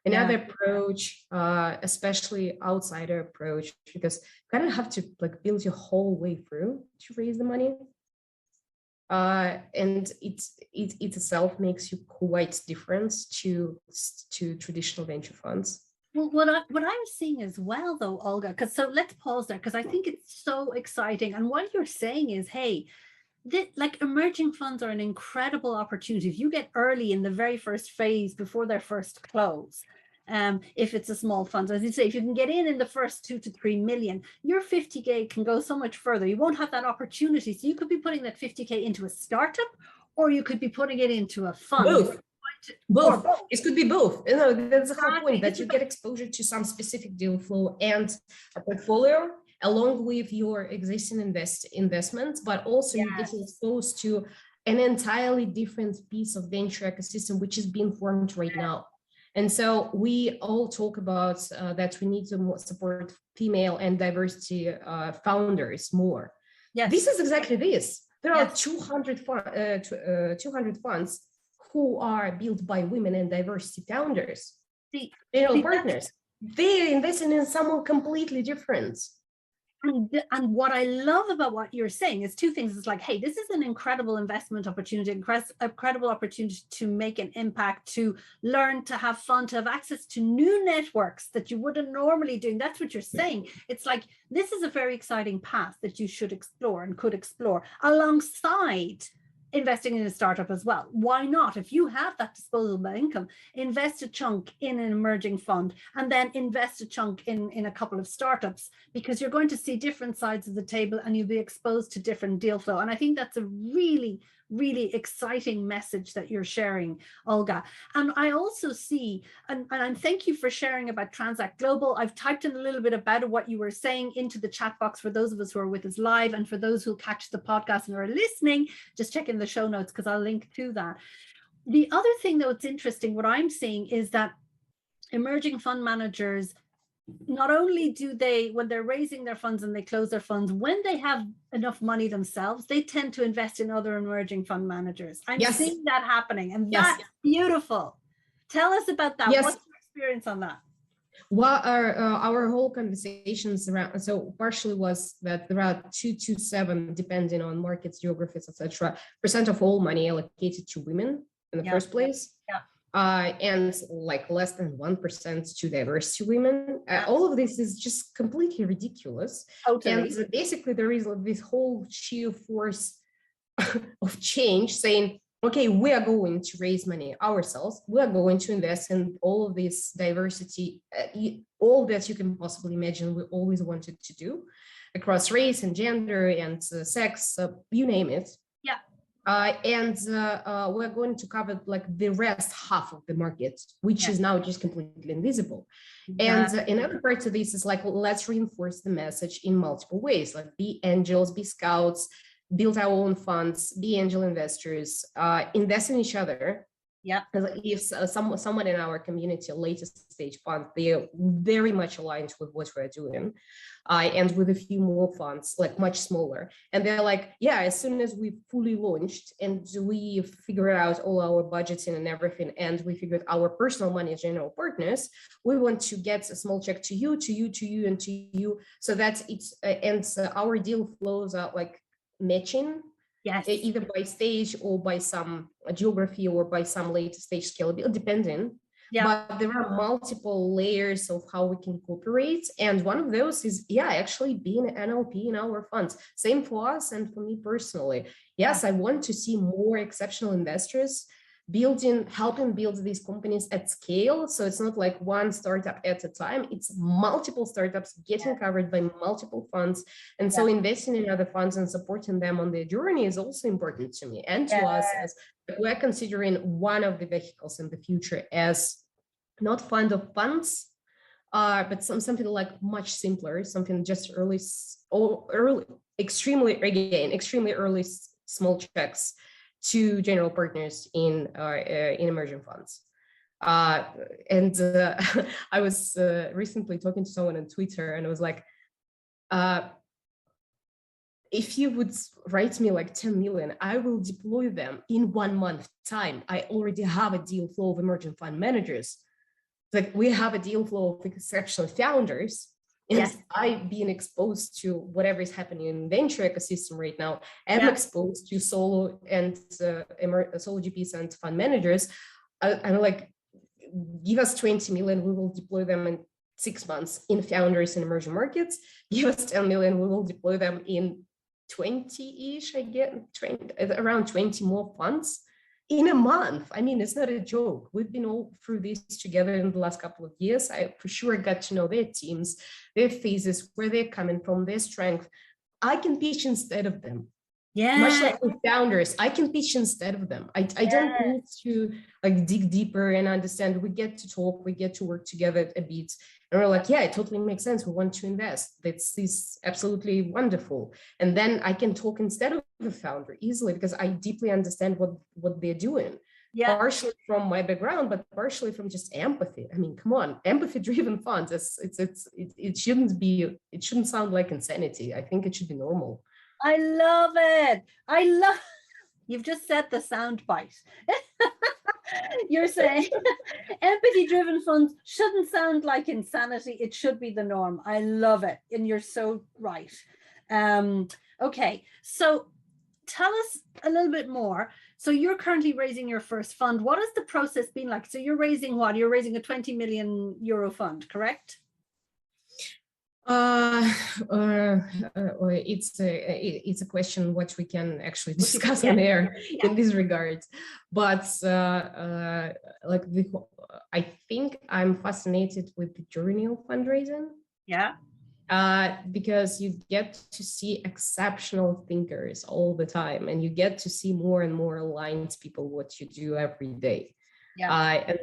Another approach, especially outsider approach, because you kind of have to like build your whole way through to raise the money. And it itself makes you quite different to traditional venture funds. Well, what I'm seeing as well, though, Olga, because so let's pause there, because I think it's so exciting. And what you're saying is, hey, like emerging funds are an incredible opportunity. If you get early in the very first phase before their first close, if it's a small fund, as you say, if you can get in the first 2 to 3 million, your 50K can go so much further. You won't have that opportunity. So you could be putting that 50K into a startup, or you could be putting it into a fund. Both. It could be both. You know, that's the whole point, that you get exposure to some specific deal flow and a portfolio along with your existing investments, but also you're getting exposed to an entirely different piece of venture ecosystem, which is being formed right now. And so we all talk about that we need to support female and diversity founders more. This is exactly this. There are 200 funds who are built by women and diversity founders, partners. They're investing in someone completely different. And what I love about what you're saying is two things. It's like, hey, this is an incredible investment opportunity, incredible opportunity to make an impact, to learn, to have fun, to have access to new networks that you wouldn't normally do. And that's what you're saying. It's like, this is a very exciting path that you should explore and could explore alongside investing in a startup as well. Why not? If you have that disposable income, invest a chunk in an emerging fund and then invest a chunk in a couple of startups, because you're going to see different sides of the table and you'll be exposed to different deal flow. And I think that's a really, really exciting message that you're sharing, Olga. And I also see, and thank you for sharing about Transact Global. I've typed in a little bit about what you were saying into the chat box for those of us who are with us live, and for those who catch the podcast and are listening, just check in the show notes because I'll link to that. The other thing though, it's interesting, what I'm seeing is that emerging fund managers, not only do they, when they're raising their funds and they close their funds, when they have enough money themselves, they tend to invest in other emerging fund managers. I'm seeing that happening, and that's beautiful. Tell us about that. What's your experience on that? Well, our whole conversations around, so partially was that there are 2 to 7, depending on markets, geographies, etc., % of all money allocated to women in the first place. And like less than 1% to diversity women. All of this is just completely ridiculous. Totally. And basically there is this whole sheer force of change saying, okay, we are going to raise money ourselves. We are going to invest in all of this diversity, all that you can possibly imagine we always wanted to do across race and gender and sex, you name it. And we're going to cover like the rest half of the market, which is now just completely invisible. And another part of this is like, let's reinforce the message in multiple ways, like be angels, be scouts, build our own funds, be angel investors, invest in each other. If someone in our community, latest stage fund, they are very much aligned with what we're doing, and with a few more funds, like much smaller. And they're like, yeah, as soon as we fully launched and we figured out all our budgeting and everything, and we figured our personal money as general partners, we want to get a small check to you, to you, to you, and to you, so that it's our deal flows are like matching. Either by stage or by some geography or by some later stage scale, depending. But there are multiple layers of how we can cooperate. And one of those is, actually being an NLP in our funds. Same for us and for me personally. Yes, I want to see more exceptional investors helping build these companies at scale. So it's not like one startup at a time, it's multiple startups getting covered by multiple funds. And so investing in other funds and supporting them on their journey is also important to me and to us, as we're considering one of the vehicles in the future as not fund of funds, but something like much simpler, something just extremely early small checks to general partners in emerging funds. And I was recently talking to someone on Twitter, and I was like, if you would write me like 10 million, I will deploy them in 1 month time. I already have a deal flow of emerging fund managers. Like we have a deal flow of exceptional founders. And I've been exposed to whatever is happening in venture ecosystem right now. I'm exposed to solo and solo GPs and fund managers. I'm like, give us 20 million, we will deploy them in 6 months in founders in emerging markets. Give us 10 million, we will deploy them in 20-ish, around 20 more funds in a month. I mean, it's not a joke. We've been all through this together in the last couple of years. I for sure got to know their teams, their phases, where they're coming from, their strength. I can pitch instead of them. Much like with founders, I can pitch instead of them. I don't need to like dig deeper and understand. We get to talk, we get to work together a bit. And we're like, it totally makes sense. We want to invest. This is absolutely wonderful. And then I can talk instead of the founder easily because I deeply understand what they're doing. Partially from my background, but partially from just empathy. I mean, come on, empathy-driven funds. It shouldn't sound like insanity. I think it should be normal. I love it. You've just set the sound bite. You're saying empathy-driven funds shouldn't sound like insanity. It should be the norm. I love it. And you're so right. Okay, so tell us a little bit more. So you're currently raising your first fund. What has the process been like? So you're raising what? You're raising a 20 million euro fund, correct? It's a question which we can actually discuss on air in this regard, but I think I'm fascinated with the journey of fundraising. Yeah. Because you get to see exceptional thinkers all the time, and you get to see more and more aligned people what you do every day. And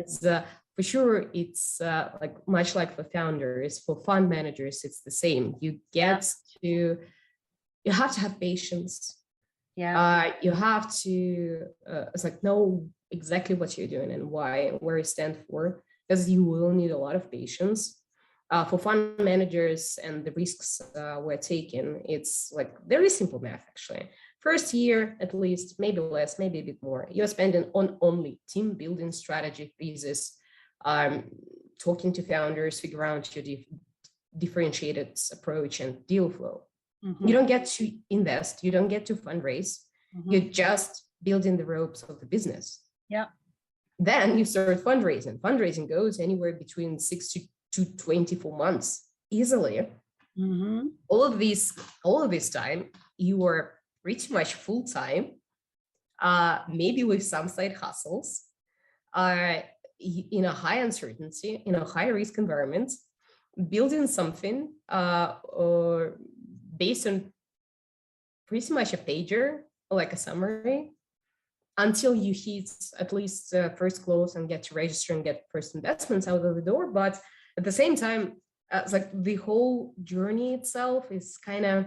for sure, it's like much like for founders, for fund managers, it's the same. You have to have patience. You have to it's like know exactly what you're doing and why, where you stand for, because you will need a lot of patience. For fund managers and the risks we're taking, it's like very simple math, actually. First year, at least, maybe less, maybe a bit more, you're spending on only team building, strategy, thesis, talking to founders, figure out your differentiated approach and deal flow. You don't get to invest, you don't get to fundraise, you're just building the ropes of the business. Then you start fundraising. Fundraising goes anywhere between 6 to 24 months easily. All of this time, you are pretty much full time, maybe with some side hustles, in a high uncertainty, in a high risk environment, building something or based on pretty much a pager, like a summary, until you hit at least first close and get to register and get first investments out of the door. But at the same time, it's like the whole journey itself is kind of,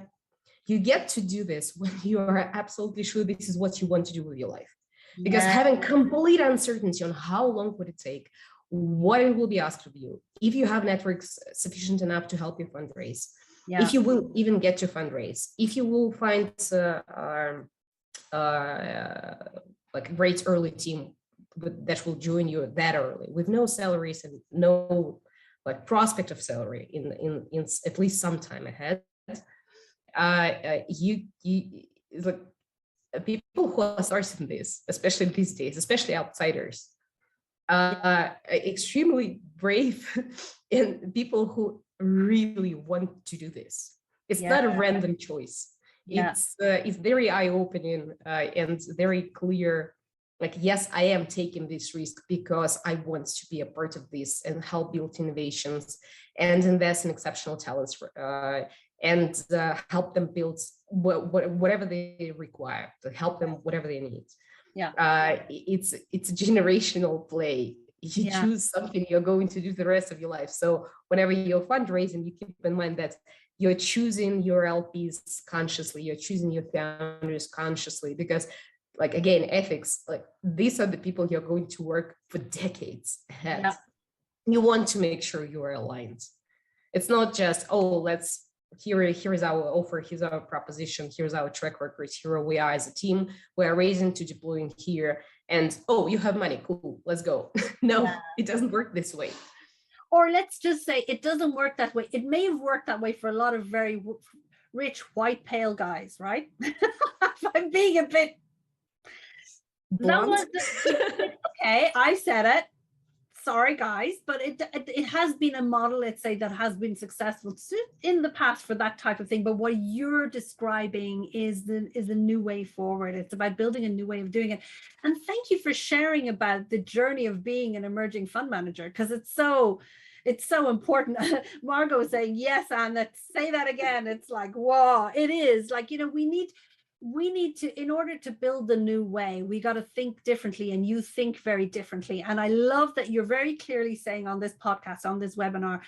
you get to do this when you are absolutely sure this is what you want to do with your life. Because having complete uncertainty on how long would it take, what it will be asked of you, if you have networks sufficient enough to help you fundraise, if you will even get to fundraise, if you will find like a great early team that will join you that early with no salaries and no like prospect of salary in at least some time ahead. Like people who are starting this, especially these days, especially outsiders, extremely brave and people who really want to do this. It's not a random choice. It's very eye-opening and very clear. Like, yes, I am taking this risk because I want to be a part of this and help build innovations and invest in exceptional talents and help them build whatever they require, to help them whatever they need. It's a generational play. You choose something you're going to do the rest of your life. So whenever you're fundraising, you keep in mind that you're choosing your LPs consciously, you're choosing your founders consciously, because like, again, ethics, like these are the people you're going to work for decades ahead. You want to make sure you are aligned. It's not just, oh, here is our offer, here's our proposition, here's our track record, here we are as a team, we're raising to deploying here, and oh, you have money, cool, let's go. No, it doesn't work this way. Or let's just say it doesn't work that way. It may have worked that way for a lot of very rich, white, pale guys, right? I'm being a bit blunt. Okay, I said it. Sorry, guys, but it has been a model, let's say, that has been successful in the past for that type of thing. But what you're describing is the new way forward. It's about building a new way of doing it. And thank you for sharing about the journey of being an emerging fund manager, because it's so important. Margot was saying, yes, Anna, say that again. It's like, whoa, it is like, we need to, in order to build the new way, we got to think differently, and you think very differently. And I love that you're very clearly saying on this podcast, on this webinar,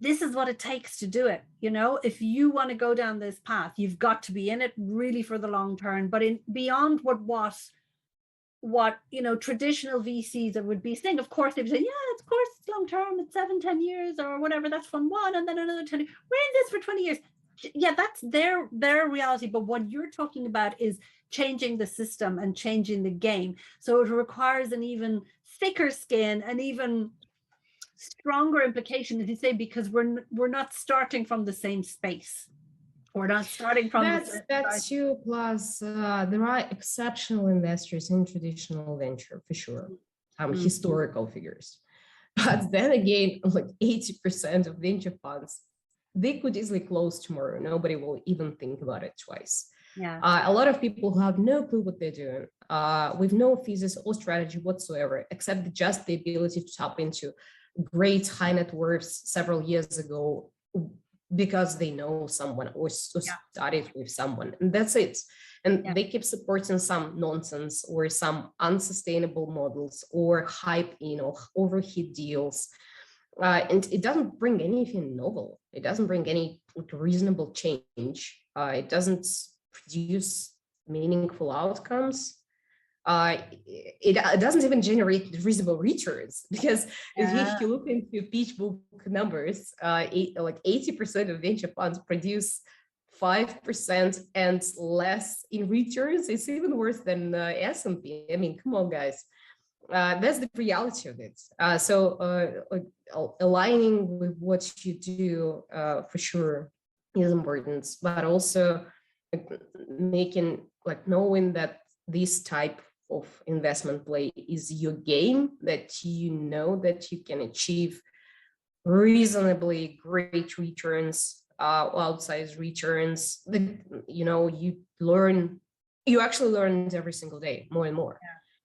this is what it takes to do it. If you want to go down this path, you've got to be in it really for the long term, but beyond what traditional VCs that would be saying. Of course they'd say, yeah, of course it's long term, it's 7-10 years or whatever, that's fund one, and then another 10 years. We're in this for 20 years. Yeah, that's their reality. But what you're talking about is changing the system and changing the game. So it requires an even thicker skin, an even stronger implication, as you say, because we're not starting from the same space. We're not starting from that's true. Plus, there are exceptional investors in traditional venture for sure, historical figures. But then again, like 80% of venture funds they could easily close tomorrow. Nobody will even think about it twice. Yeah. A lot of people who have no clue what they're doing, with no thesis or strategy whatsoever, except just the ability to tap into great high net worths several years ago because they know someone or studied with someone, and that's it. And they keep supporting some nonsense or some unsustainable models or hype, overheat deals. And it doesn't bring anything novel. It doesn't bring any reasonable change. It doesn't produce meaningful outcomes. It doesn't even generate reasonable returns, because if you look into PitchBook numbers, like 80% of venture funds produce 5% and less in returns. It's even worse than S&P. I mean, come on, guys. That's the reality of it. So aligning with what you do for sure is important, but also knowing that this type of investment play is your game, that you know that you can achieve reasonably great returns, outsized returns. That you actually learn every single day more and more.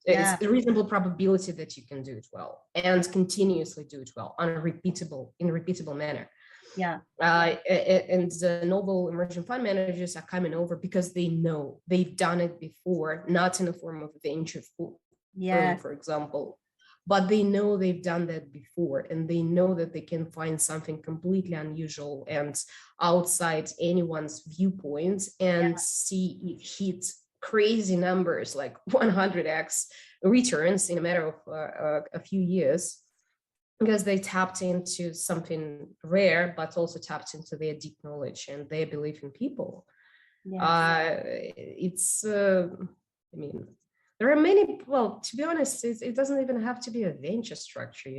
It's a reasonable probability that you can do it well and continuously do it well in a repeatable manner. And the novel emerging fund managers are coming over because they know they've done it before, not in the form of venture firm, for example, but they know they've done that before, and they know that they can find something completely unusual and outside anyone's viewpoints and see it hit crazy numbers like 100x returns in a matter of a few years, because they tapped into something rare, but also tapped into their deep knowledge and their belief in people. There are many, well, to be honest, it doesn't even have to be a venture structure,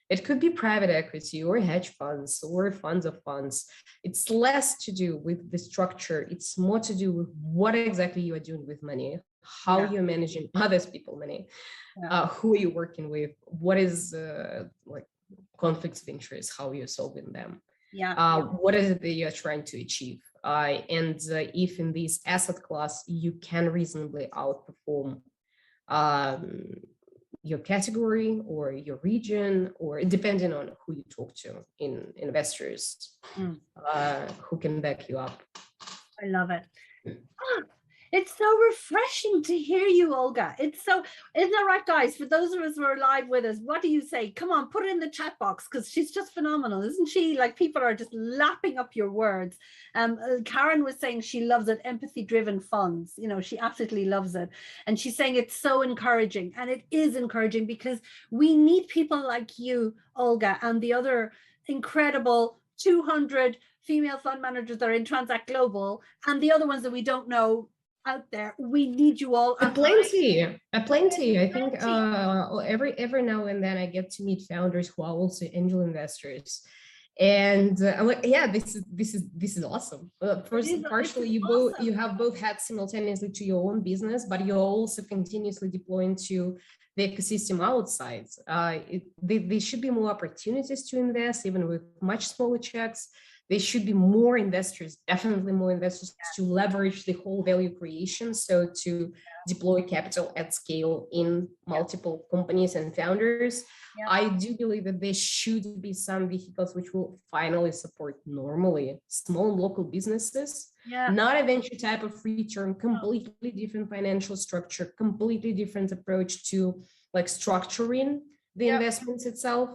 It could be private equity or hedge funds or funds of funds. It's less to do with the structure. It's more to do with what exactly you are doing with money, how you're managing other people's money, who are you working with, what is conflicts of interest, how you're solving them, what is it that you're trying to achieve. And if in this asset class, you can reasonably outperform your category or your region, or depending on who you talk to in investors who can back you up. I love it. It's so refreshing to hear you, Olga. Isn't that right, guys? For those of us who are live with us, what do you say? Come on, put it in the chat box, because she's just phenomenal, isn't she? Like, people are just lapping up your words. Karen was saying she loves it, empathy-driven funds. She absolutely loves it. And she's saying it's so encouraging. And it is encouraging, because we need people like you, Olga, and the other incredible 200 female fund managers that are in Transact Global, and the other ones that we don't know out there. We need you all. Plenty. I think every now and then I get to meet founders who are also angel investors, and I'm like, this is awesome. Partially, you have both hats simultaneously to your own business, but you're also continuously deploying to the ecosystem outside. There should be more opportunities to invest, even with much smaller checks. There should be more investors, definitely more investors, to leverage the whole value creation. So to deploy capital at scale in multiple companies and founders. I do believe that there should be some vehicles which will finally support normally small local businesses, not a venture type of return, completely different financial structure, completely different approach to structuring the investments itself.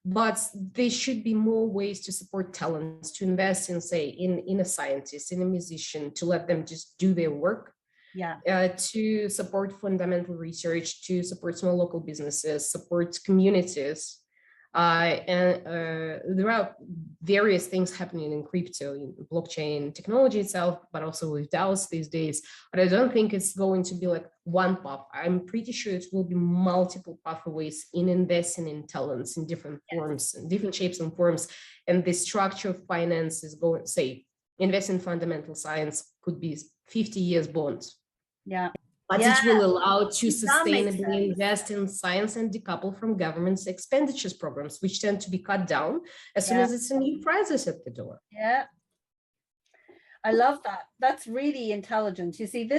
But there should be more ways to support talents, to invest in, say, in a scientist, in a musician, to let them just do their work, to support fundamental research, to support small local businesses, support communities. And there are various things happening in crypto, in blockchain technology itself, but also with DAOs these days. But I don't think it's going to be like one path. I'm pretty sure it will be multiple pathways in investing in talents in different forms, in different shapes and forms. And the structure of finance is going, say, invest in fundamental science could be 50 years bonds. but it will allow to that makes sustainably sense. invest in science and decouple from government's expenditures programs, which tend to be cut down as soon as it's a new crisis at the door. Yeah. I love that. That's really intelligent. You see,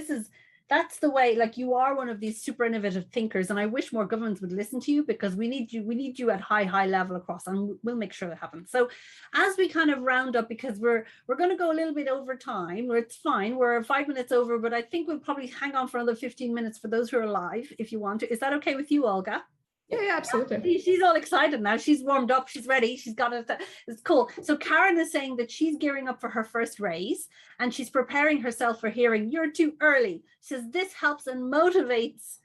that's the way, like, you are one of these super innovative thinkers, and I wish more governments would listen to you, because we need you at high level across, and we'll make sure that happens. So as we kind of round up, because we're going to go a little bit over time, or it's fine, we're 5 minutes over, but I think we'll probably hang on for another 15 minutes for those who are live, if you want to. Is that okay with you, Olga? Yeah, absolutely. She's all excited now. She's warmed up. She's ready. She's got it. It's cool. So Karen is saying that she's gearing up for her first raise, and she's preparing herself for hearing "you're too early." She says this helps and motivates.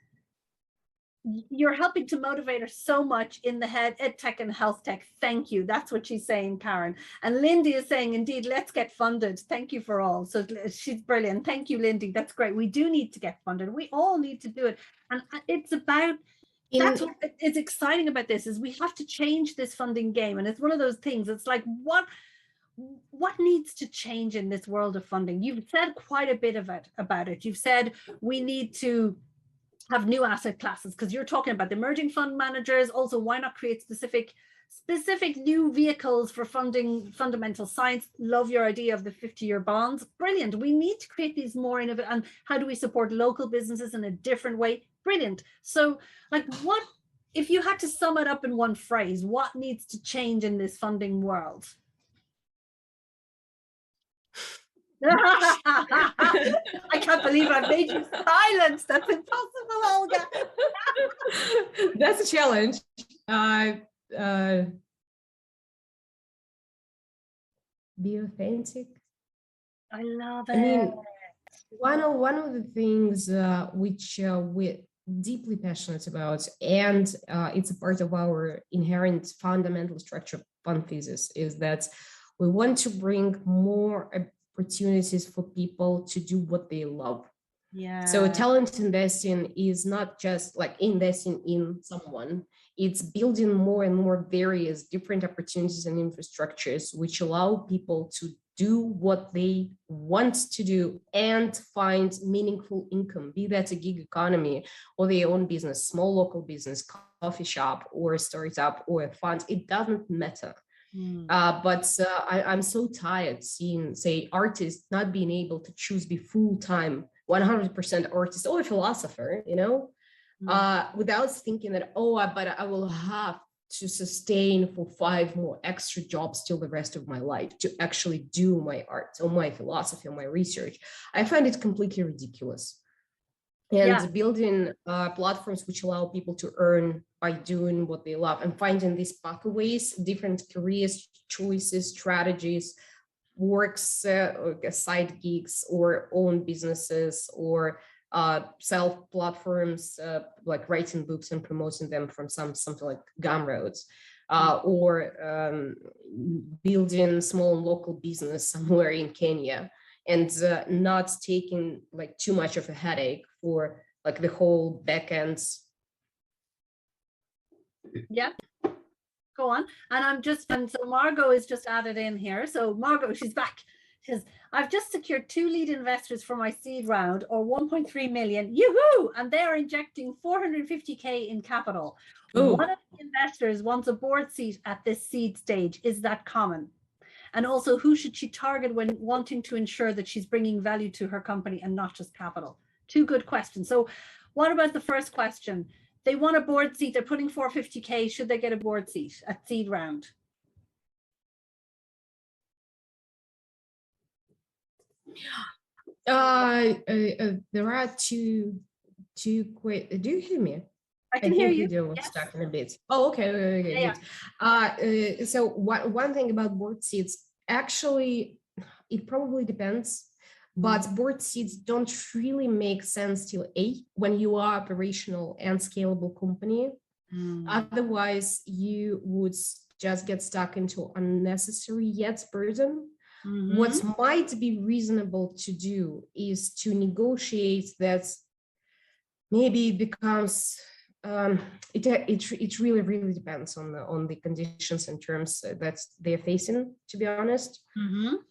You're helping to motivate her so much in the ed tech and health tech. Thank you. That's what she's saying, Karen. And Lindy is saying, indeed, let's get funded. Thank you for all. So she's brilliant. Thank you, Lindy. That's great. We do need to get funded. We all need to do it. And it's about, that's what is exciting about this, is we have to change this funding game. And it's one of those things, it's like, what needs to change in this world of funding? You've said quite a bit about it. You've said we need to have new asset classes, because you're talking about the emerging fund managers. Also, why not create specific new vehicles for funding fundamental science? Love your idea of the 50-year bonds. Brilliant. We need to create these more innovative. And how do we support local businesses in a different way? Brilliant. So, like, what, if you had to sum it up in one phrase, what needs to change in this funding world? I can't believe I've made you silence. That's impossible, Olga. That's a challenge. Be authentic. I love it. I mean, one of the things which we're deeply passionate about, and it's a part of our inherent fundamental structure of fund thesis, is that we want to bring more opportunities for people to do what they love. Yeah. So talent investing is not just like investing in someone, it's building more and more various different opportunities and infrastructures which allow people to do what they want to do and find meaningful income, be that a gig economy or their own business, small local business, coffee shop or a startup or a fund, it doesn't matter. But I'm so tired seeing, say, artists not being able to choose be full-time 100% artist or a philosopher, you know, without thinking that, but I will have to sustain for 5 more extra jobs till the rest of my life to actually do my art or my philosophy or my research. I find it completely ridiculous. And building platforms which allow people to earn by doing what they love and finding these pathways, different careers, choices, strategies, works, side gigs or own businesses or self platforms, like writing books and promoting them from something like Gumroads, or building small local business somewhere in Kenya, and not taking like too much of a headache for like the whole back ends. Yeah, go on. And so Margot is just added in here. So Margot, she's back. She says, I've just secured 2 lead investors for my seed round, or 1.3 million. Yoo-hoo! And they're injecting 450K in capital. Ooh. One of the investors wants a board seat at this seed stage. Is that common? And also, who should she target when wanting to ensure that she's bringing value to her company and not just capital? 2 good questions. So what about the first question? They want a board seat. They're putting 450K. Should they get a board seat at seed round? There are two quick. Do you hear me? I can hear you. Video was stuck in a bit. Oh, okay. Good. So one thing about board seats, actually, it probably depends, but board seats don't really make sense till when you are operational and scalable company. Otherwise, you would just get stuck into unnecessary yet burden. What might be reasonable to do is to negotiate that. Maybe it becomes it really depends on the conditions and terms that they're facing, to be honest.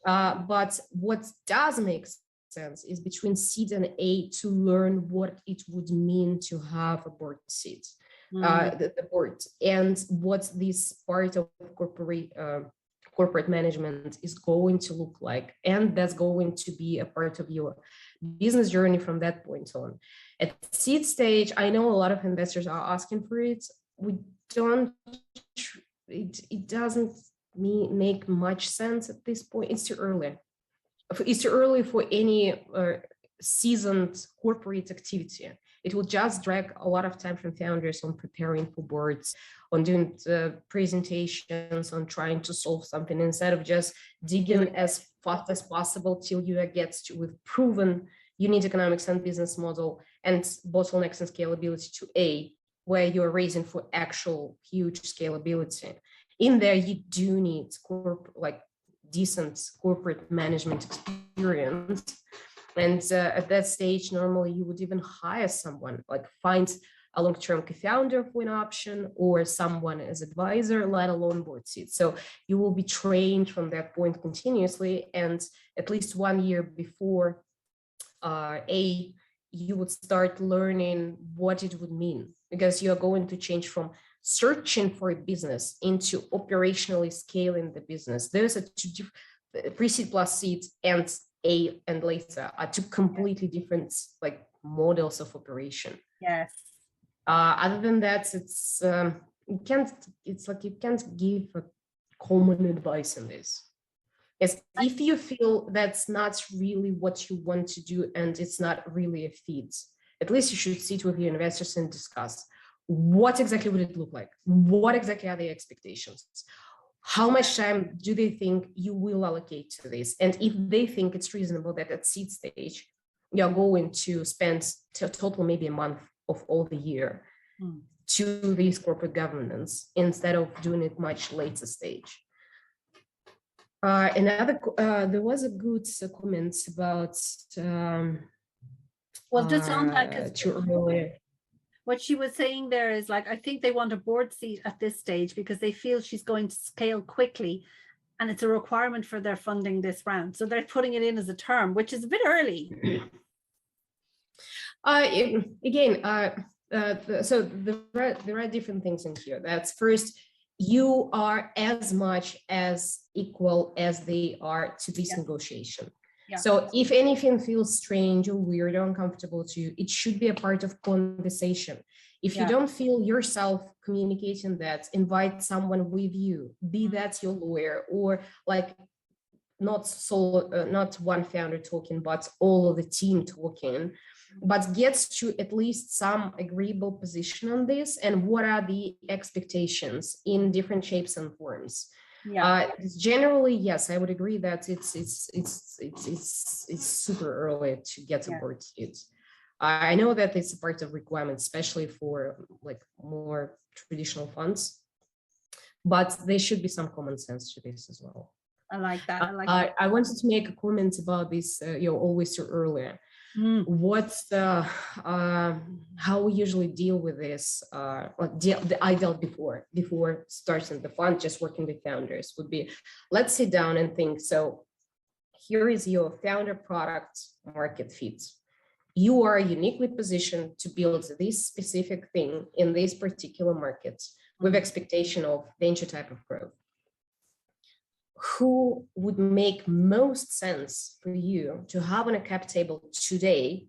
But what does make sense is between seed and A to learn what it would mean to have a board seat, the board, and what this part of corporate management is going to look like. And that's going to be a part of your business journey from that point on. At seed stage, I know a lot of investors are asking for it. We don't, it doesn't make much sense at this point. It's too early. It's too early for any seasoned corporate activity. It will just drag a lot of time from founders on preparing for boards, on doing presentations, on trying to solve something, instead of just digging as fast as possible till you get to with proven unit economics and business model and bottlenecks and scalability to A, where you're raising for actual huge scalability. In there, you do need decent corporate management experience. And at that stage, normally you would even hire someone, like find a long-term co-founder for an option or someone as advisor, let alone board seat. So you will be trained from that point continuously. And at least 1 year before you would start learning what it would mean, because you are going to change from searching for a business into operationally scaling the business. Those are two different, pre-seed plus seed and A and later are two completely different models of operation. Yes. Other than that, you can't give a common advice on this. If you feel that's not really what you want to do and it's not really a fit, at least you should sit with your investors and discuss what exactly would it look like? What exactly are the expectations? How much time do they think you will allocate to this? And if they think it's reasonable that at seed stage, you're going to spend a total maybe a month of all the year to this corporate governance instead of doing it much later stage. There was a good comment about well, just on that, too early. What she was saying there is I think they want a board seat at this stage because they feel she's going to scale quickly and it's a requirement for their funding this round. So they're putting it in as a term, which is a bit early. So there are different things in here. That's first, you are as much as equal as they are to this negotiation. Yeah. So if anything feels strange or weird or uncomfortable to you, it should be a part of conversation. If you don't feel yourself communicating that, invite someone with you, be that your lawyer or not one founder talking, but all of the team talking, but gets to at least some agreeable position on this, and what are the expectations in different shapes and forms. Generally, yes, I would agree that it's super early to get a board seat. I know that it's a part of requirements, especially for more traditional funds, but there should be some common sense to this as well. I like that. I wanted to make a comment about this. Always too early. How we usually deal with this? I dealt before starting the fund, just working with founders, would be, let's sit down and think. So here is your founder product market fit. You are uniquely positioned to build this specific thing in this particular market with expectation of venture type of growth. Who would make most sense for you to have on a cap table today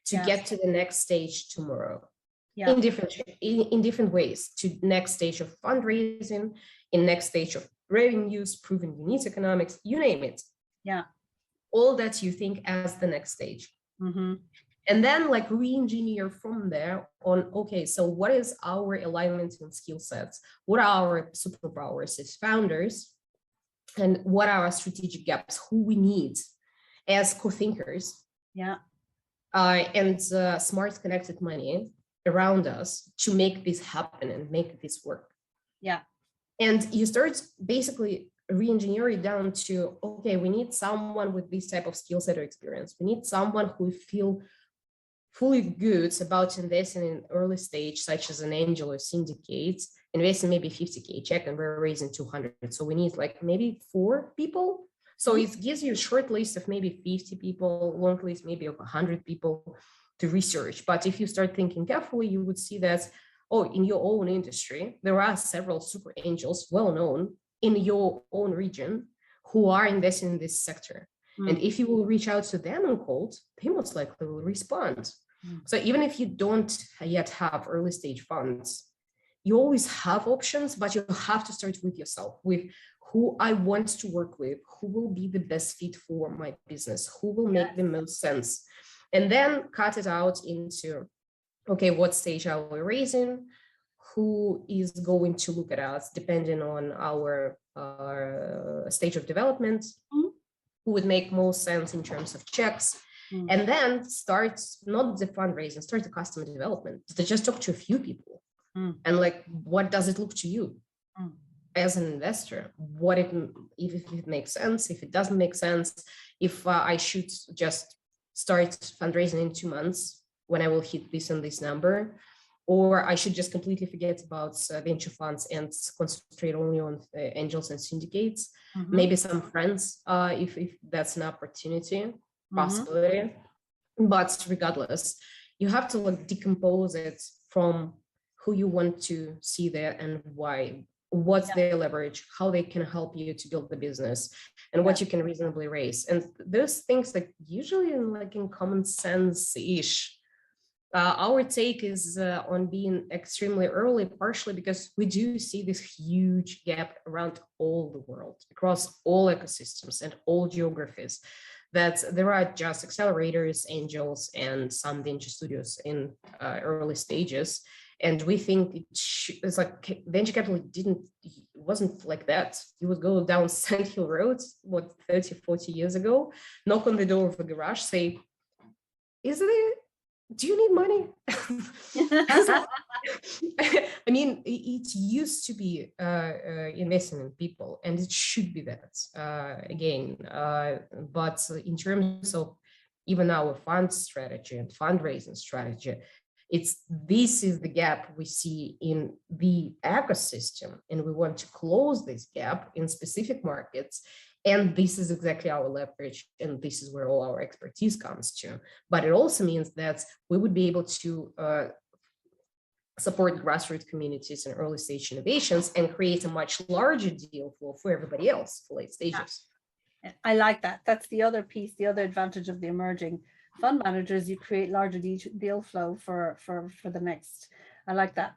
to get to the next stage tomorrow? In different ways, to next stage of fundraising, in next stage of revenues, proven unit economics, you name it. All that you think as the next stage. And then re-engineer from there on, okay, so what is our alignment and skill sets? What are our superpowers as founders? And what are our strategic gaps, who we need as co-thinkers, and smart connected money around us to make this happen and make this work. And you start basically re-engineering down to, okay, we need someone with this type of skill set or experience. We need someone who feel fully good about investing in early stage, such as an angel or syndicate, investing maybe 50K check, and we're raising 200. So we need maybe 4 people. So it gives you a short list of maybe 50 people, long list maybe of 100 people to research. But if you start thinking carefully, you would see that, oh, in your own industry, there are several super angels, well known in your own region, who are investing in this sector. And if you will reach out to them in cold, they most likely will respond. So even if you don't yet have early stage funds, you always have options, but you have to start with yourself, with who I want to work with, who will be the best fit for my business, who will make the most sense. And then cut it out into, okay, what stage are we raising? Who is going to look at us depending on our stage of development? Who would make most sense in terms of checks? And then start not the fundraising, start the customer development. To just talk to a few people. And like, what does it look to you as an investor? What if it makes sense, if it doesn't make sense, if I should just start fundraising in 2 months when I will hit this and this number, or I should just completely forget about venture funds and concentrate only on angels and syndicates, maybe some friends, if that's an opportunity, possibility. But regardless, you have to like decompose it from who you want to see there and why, what's their leverage, how they can help you to build the business, and what you can reasonably raise. And those things that usually in common sense-ish. Our take is on being extremely early, partially because we do see this huge gap around all the world, across all ecosystems and all geographies, that there are just accelerators, angels, and some venture studios in early stages. And we think it's like venture capital wasn't like that. You would go down Sand Hill Road, 30, 40 years ago, knock on the door of a garage, say, do you need money? I mean, it used to be investing in people, and it should be that again. But in terms of even our fund strategy and fundraising strategy, this is the gap we see in the ecosystem, and we want to close this gap in specific markets. And this is exactly our leverage, and this is where all our expertise comes to. But it also means that we would be able to support grassroots communities and early stage innovations and create a much larger deal flow for everybody else for late stages. I like that. That's the other piece, the other advantage of the emerging fund managers. You create larger deal flow for the next. I like that.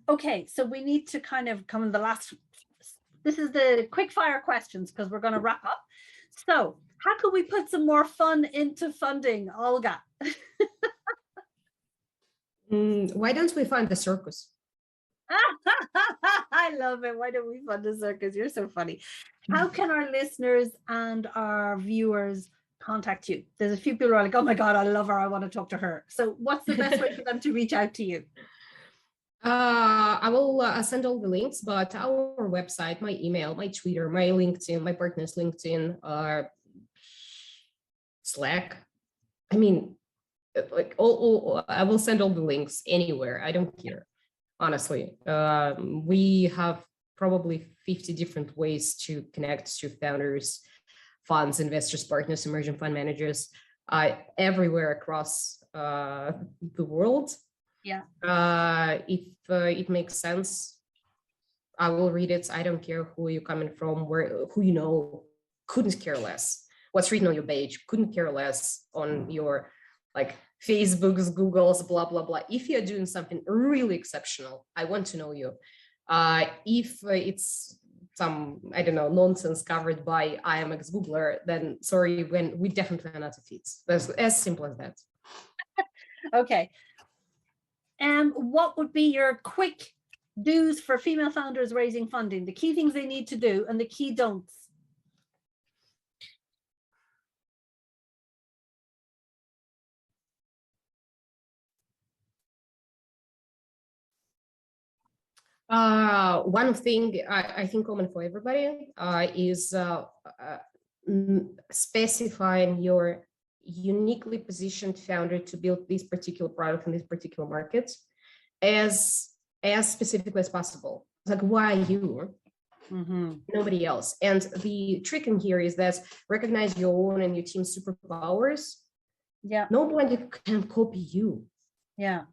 Okay, so we need to kind of come in the last. This is the quick fire questions because we're going to wrap up. So how can we put some more fun into funding, Olga? Why don't we fund the circus? I love it. Why don't we fund the circus? You're so funny. How can our listeners and our viewers contact you? There's a few people who are like, oh my God, I love her. I want to talk to her. So what's the best way for them to reach out to you? I will send all the links, but our website, my email, my Twitter, my LinkedIn, my partner's LinkedIn, Slack. I mean, like I will send all the links anywhere. I don't care, honestly. We have probably 50 different ways to connect to founders, funds, investors, partners, emerging fund managers, everywhere across the world. Yeah. If it makes sense, I will read it. I don't care who you're coming from, who you know, couldn't care less. What's written on your page, couldn't care less on your like Facebooks, Googles, blah, blah, blah. If you're doing something really exceptional, I want to know you. If it's some, I don't know, nonsense covered by IMX Googler, then sorry, we definitely are not a fit. That's as simple as that. Okay. What would be your quick do's for female founders raising funding? The key things they need to do and the key don'ts. One thing I think common for everybody is specifying your uniquely positioned founder to build this particular product in this particular market as specifically as possible. Like, why you? Nobody else. And the trick in here is that recognize your own and your team's superpowers. Yeah. Nobody can copy you. Yeah.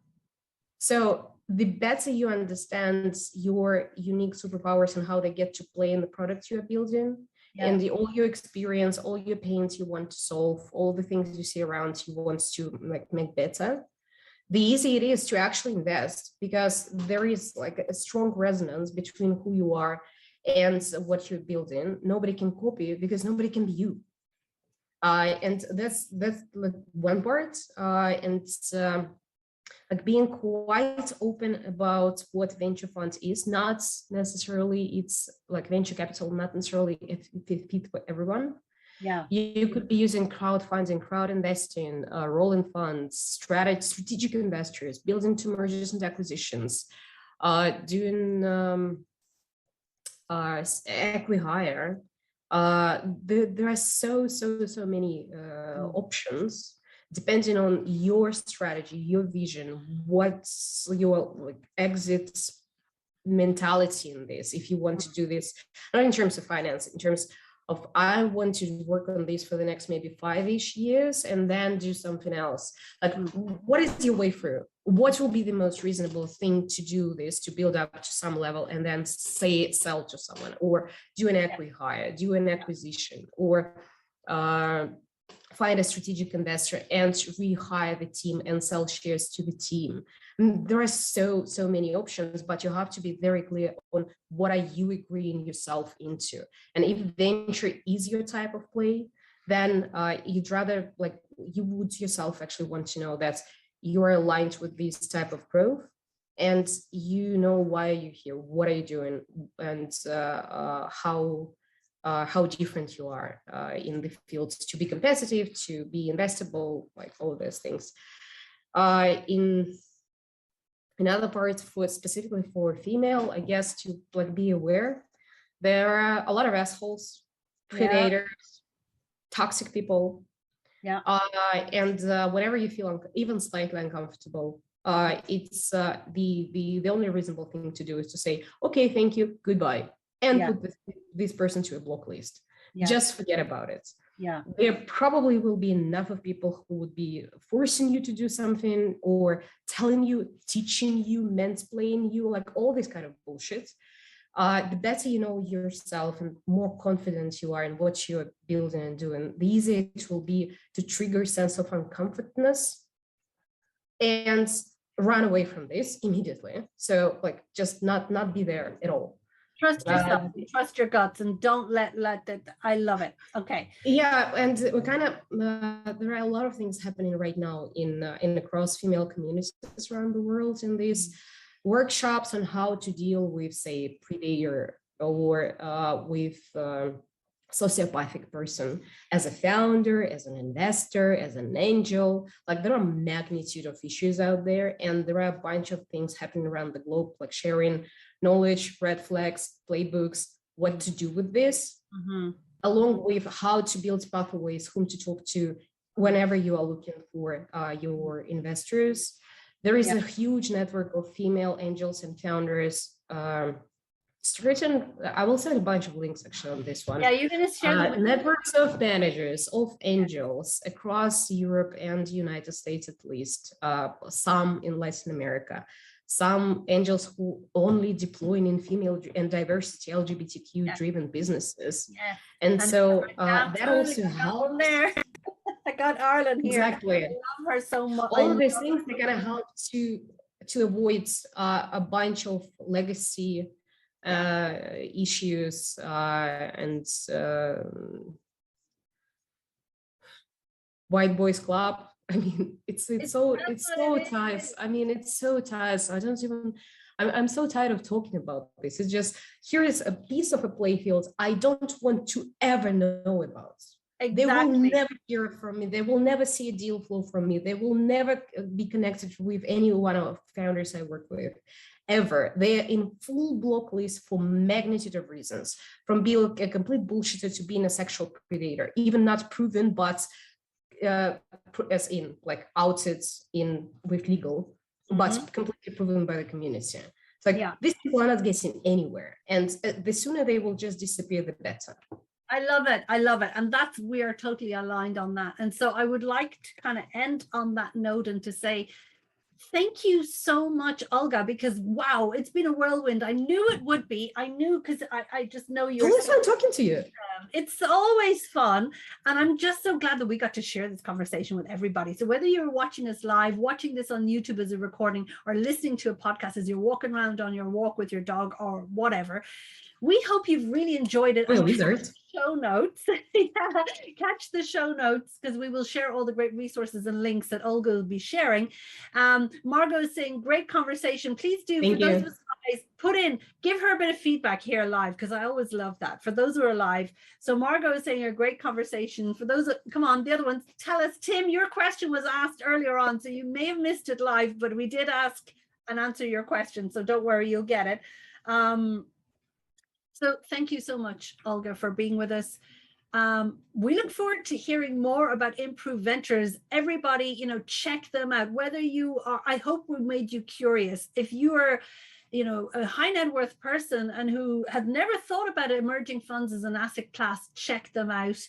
So the better you understand your unique superpowers and how they get to play in the product you are building, and all your experience, all your pains you want to solve, all the things you see around you want to like make better, the easier it is to actually invest, because there is like a strong resonance between who you are and what you're building. Nobody can copy you because nobody can be you. And that's like one part. Like being quite open about what venture funds is. Not necessarily it's like venture capital, not necessarily if it fits for everyone. Yeah. You could be using crowdfunding, crowd investing, rolling funds, strategic investors, building to mergers and acquisitions, doing acqui-hire. There are so many options depending on your strategy, your vision, what's your like exit mentality in this. If you want to do this, not in terms of finance, in terms of I want to work on this for the next maybe 5-ish years and then do something else. Like, what is your way through? What will be the most reasonable thing to do this, to build up to some level and then say sell to someone, or do an acqui-hire, do an acquisition, or find a strategic investor and rehire the team and sell shares to the team. There are so many options, but you have to be very clear on what are you agreeing yourself into. And if venture is your type of play, then you'd rather, like, you would yourself actually want to know that you're aligned with this type of growth and you know why you're here, what are you doing, and how different you are in the field to be competitive, to be investable, like all of those things. In other parts, for specifically for female, I guess to like be aware, there are a lot of assholes, predators, toxic people. Yeah. And whenever you feel even slightly uncomfortable, it's the only reasonable thing to do is to say, okay, thank you, goodbye, and put this person to a block list. Just forget about it. Yeah. There probably will be enough of people who would be forcing you to do something or telling you, teaching you, mansplaining you, like all this kind of bullshit. The better you know yourself and more confident you are in what you're building and doing, the easier it will be to trigger a sense of uncomfortableness and run away from this immediately. So like just not be there at all. Trust yourself, trust your guts, and don't let that. I love it. Okay. Yeah, and we kind of there are a lot of things happening right now in across female communities around the world in these workshops on how to deal with, say, predator or with sociopathic person as a founder, as an investor, as an angel. Like there are a magnitude of issues out there, and there are a bunch of things happening around the globe, like sharing knowledge, red flags, playbooks, what to do with this, along with how to build pathways, whom to talk to whenever you are looking for your investors. There is a huge network of female angels and founders. I will send a bunch of links actually on this one. Yeah, you're going to share networks of managers, of angels across Europe and United States, at least, some in Latin America, some angels who only deploying in female and diversity LGBTQ driven businesses. And so that also helps. I got Ireland here. Exactly. I love her so much. All of these things are going to help to avoid a bunch of legacy issues and white boys club. I mean, it's so tiresome. I mean, it's so tiresome. I'm so tired of talking about this. It's just, here is a piece of a playfield I don't want to ever know about. Exactly. They will never hear from me. They will never see a deal flow from me. They will never be connected with any one of founders I work with, ever. They are in full block list for magnitude of reasons, from being a complete bullshitter to being a sexual predator, even not proven, but as in like outed in with legal, but completely proven by the community. So these people are not getting anywhere. And the sooner they will just disappear, the better. I love it. I love it. And we are totally aligned on that. And so I would like to kind of end on that note and to say, thank you so much, Olga, because wow, it's been a whirlwind. I knew it would be. I knew, because I just know you're always fun talking to you. It's always fun. And I'm just so glad that we got to share this conversation with everybody. So whether you're watching us live, watching this on YouTube as a recording, or listening to a podcast as you're walking around on your walk with your dog or whatever, we hope you've really enjoyed it. Show notes. Catch the show notes, because we will share all the great resources and links that Olga will be sharing. Margot is saying, great conversation. Please do, for those of us guys, give her a bit of feedback here live, because I always love that for those who are live. So Margot is saying a great conversation. For those come on, the other ones, tell us, Tim, your question was asked earlier on, so you may have missed it live, but we did ask and answer your question, so don't worry, you'll get it. So thank you so much, Olga, for being with us. We look forward to hearing more about Improve Ventures. Everybody, check them out. Whether you are, I hope we made you curious. If you are, a high net worth person and who have never thought about emerging funds as an asset class, check them out.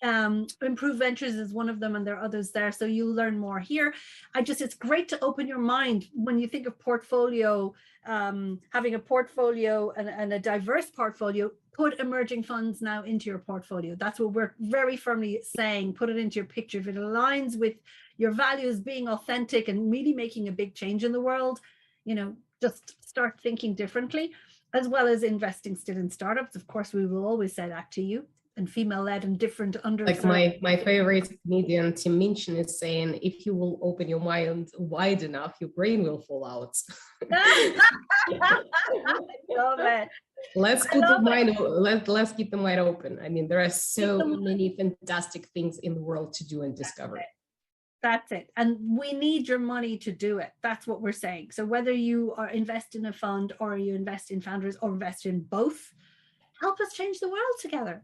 Improve Ventures is one of them, and there are others there, so you'll learn more here. It's great to open your mind when you think of portfolio, having a portfolio and a diverse portfolio. Put emerging funds now into your portfolio. That's what we're very firmly saying. Put it into your picture. If it aligns with your values, being authentic and really making a big change in the world, just start thinking differently, as well as investing still in startups. Of course, we will always say that to you. And female-led and different under. Like my favorite comedian Tim Minchin is saying, if you will open your mind wide enough, your brain will fall out. I love it. Let's keep the mind open. I mean, there are so many fantastic things in the world to do and discover. That's it. And we need your money to do it. That's what we're saying. So whether you are invest in a fund, or you invest in founders, or invest in both, help us change the world together.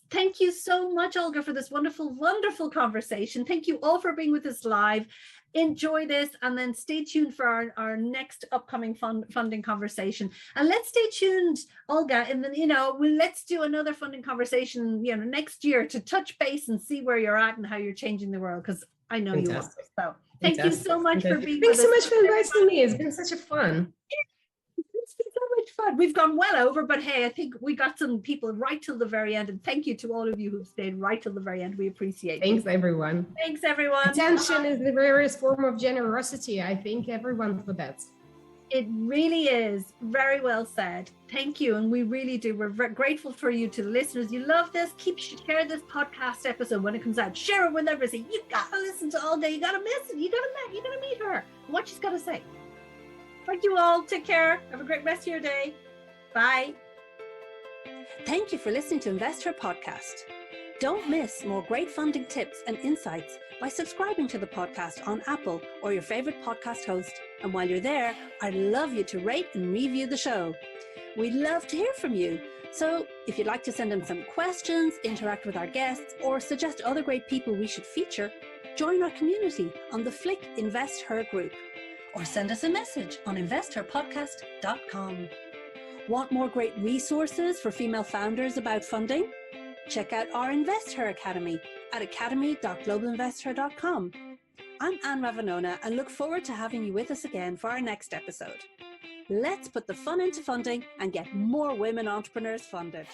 Thank you so much, Olga, for this wonderful, wonderful conversation. Thank you all for being with us live. Enjoy this, and then stay tuned for our next upcoming funding conversation. And let's stay tuned, Olga, and then, let's do another funding conversation, next year, to touch base and see where you're at and how you're changing the world, because I know you are. So thank you so much for being with us. Thanks so much for inviting me. It's been such a fun. It's been so much fun. We've gone well over, but hey, I think we got some people right till the very end. And thank you to all of you who've stayed right till the very end. We appreciate it. Thanks, everyone. Thanks, everyone. Attention is the rarest form of generosity. I thank everyone for that. It really is. Very well said. Thank you. And we really do. We're grateful for you, to the listeners. You love this. Share this podcast episode when it comes out. Share it with everybody. You got to listen to Olga. You got to miss it. You got to meet her. What she's got to say. Thank you all. Take care. Have a great rest of your day. Bye. Thank you for listening to InvestHer podcast. Don't miss more great funding tips and insights by subscribing to the podcast on Apple or your favorite podcast host. And while you're there, I'd love you to rate and review the show. We'd love to hear from you. So if you'd like to send in some questions, interact with our guests, or suggest other great people we should feature, join our community on the Flick InvestHer group, or send us a message on investherpodcast.com. Want more great resources for female founders about funding? Check out our InvestHer Academy at academy.globalinvesther.com. I'm Anne Ravanona and look forward to having you with us again for our next episode. Let's put the fun into funding and get more women entrepreneurs funded.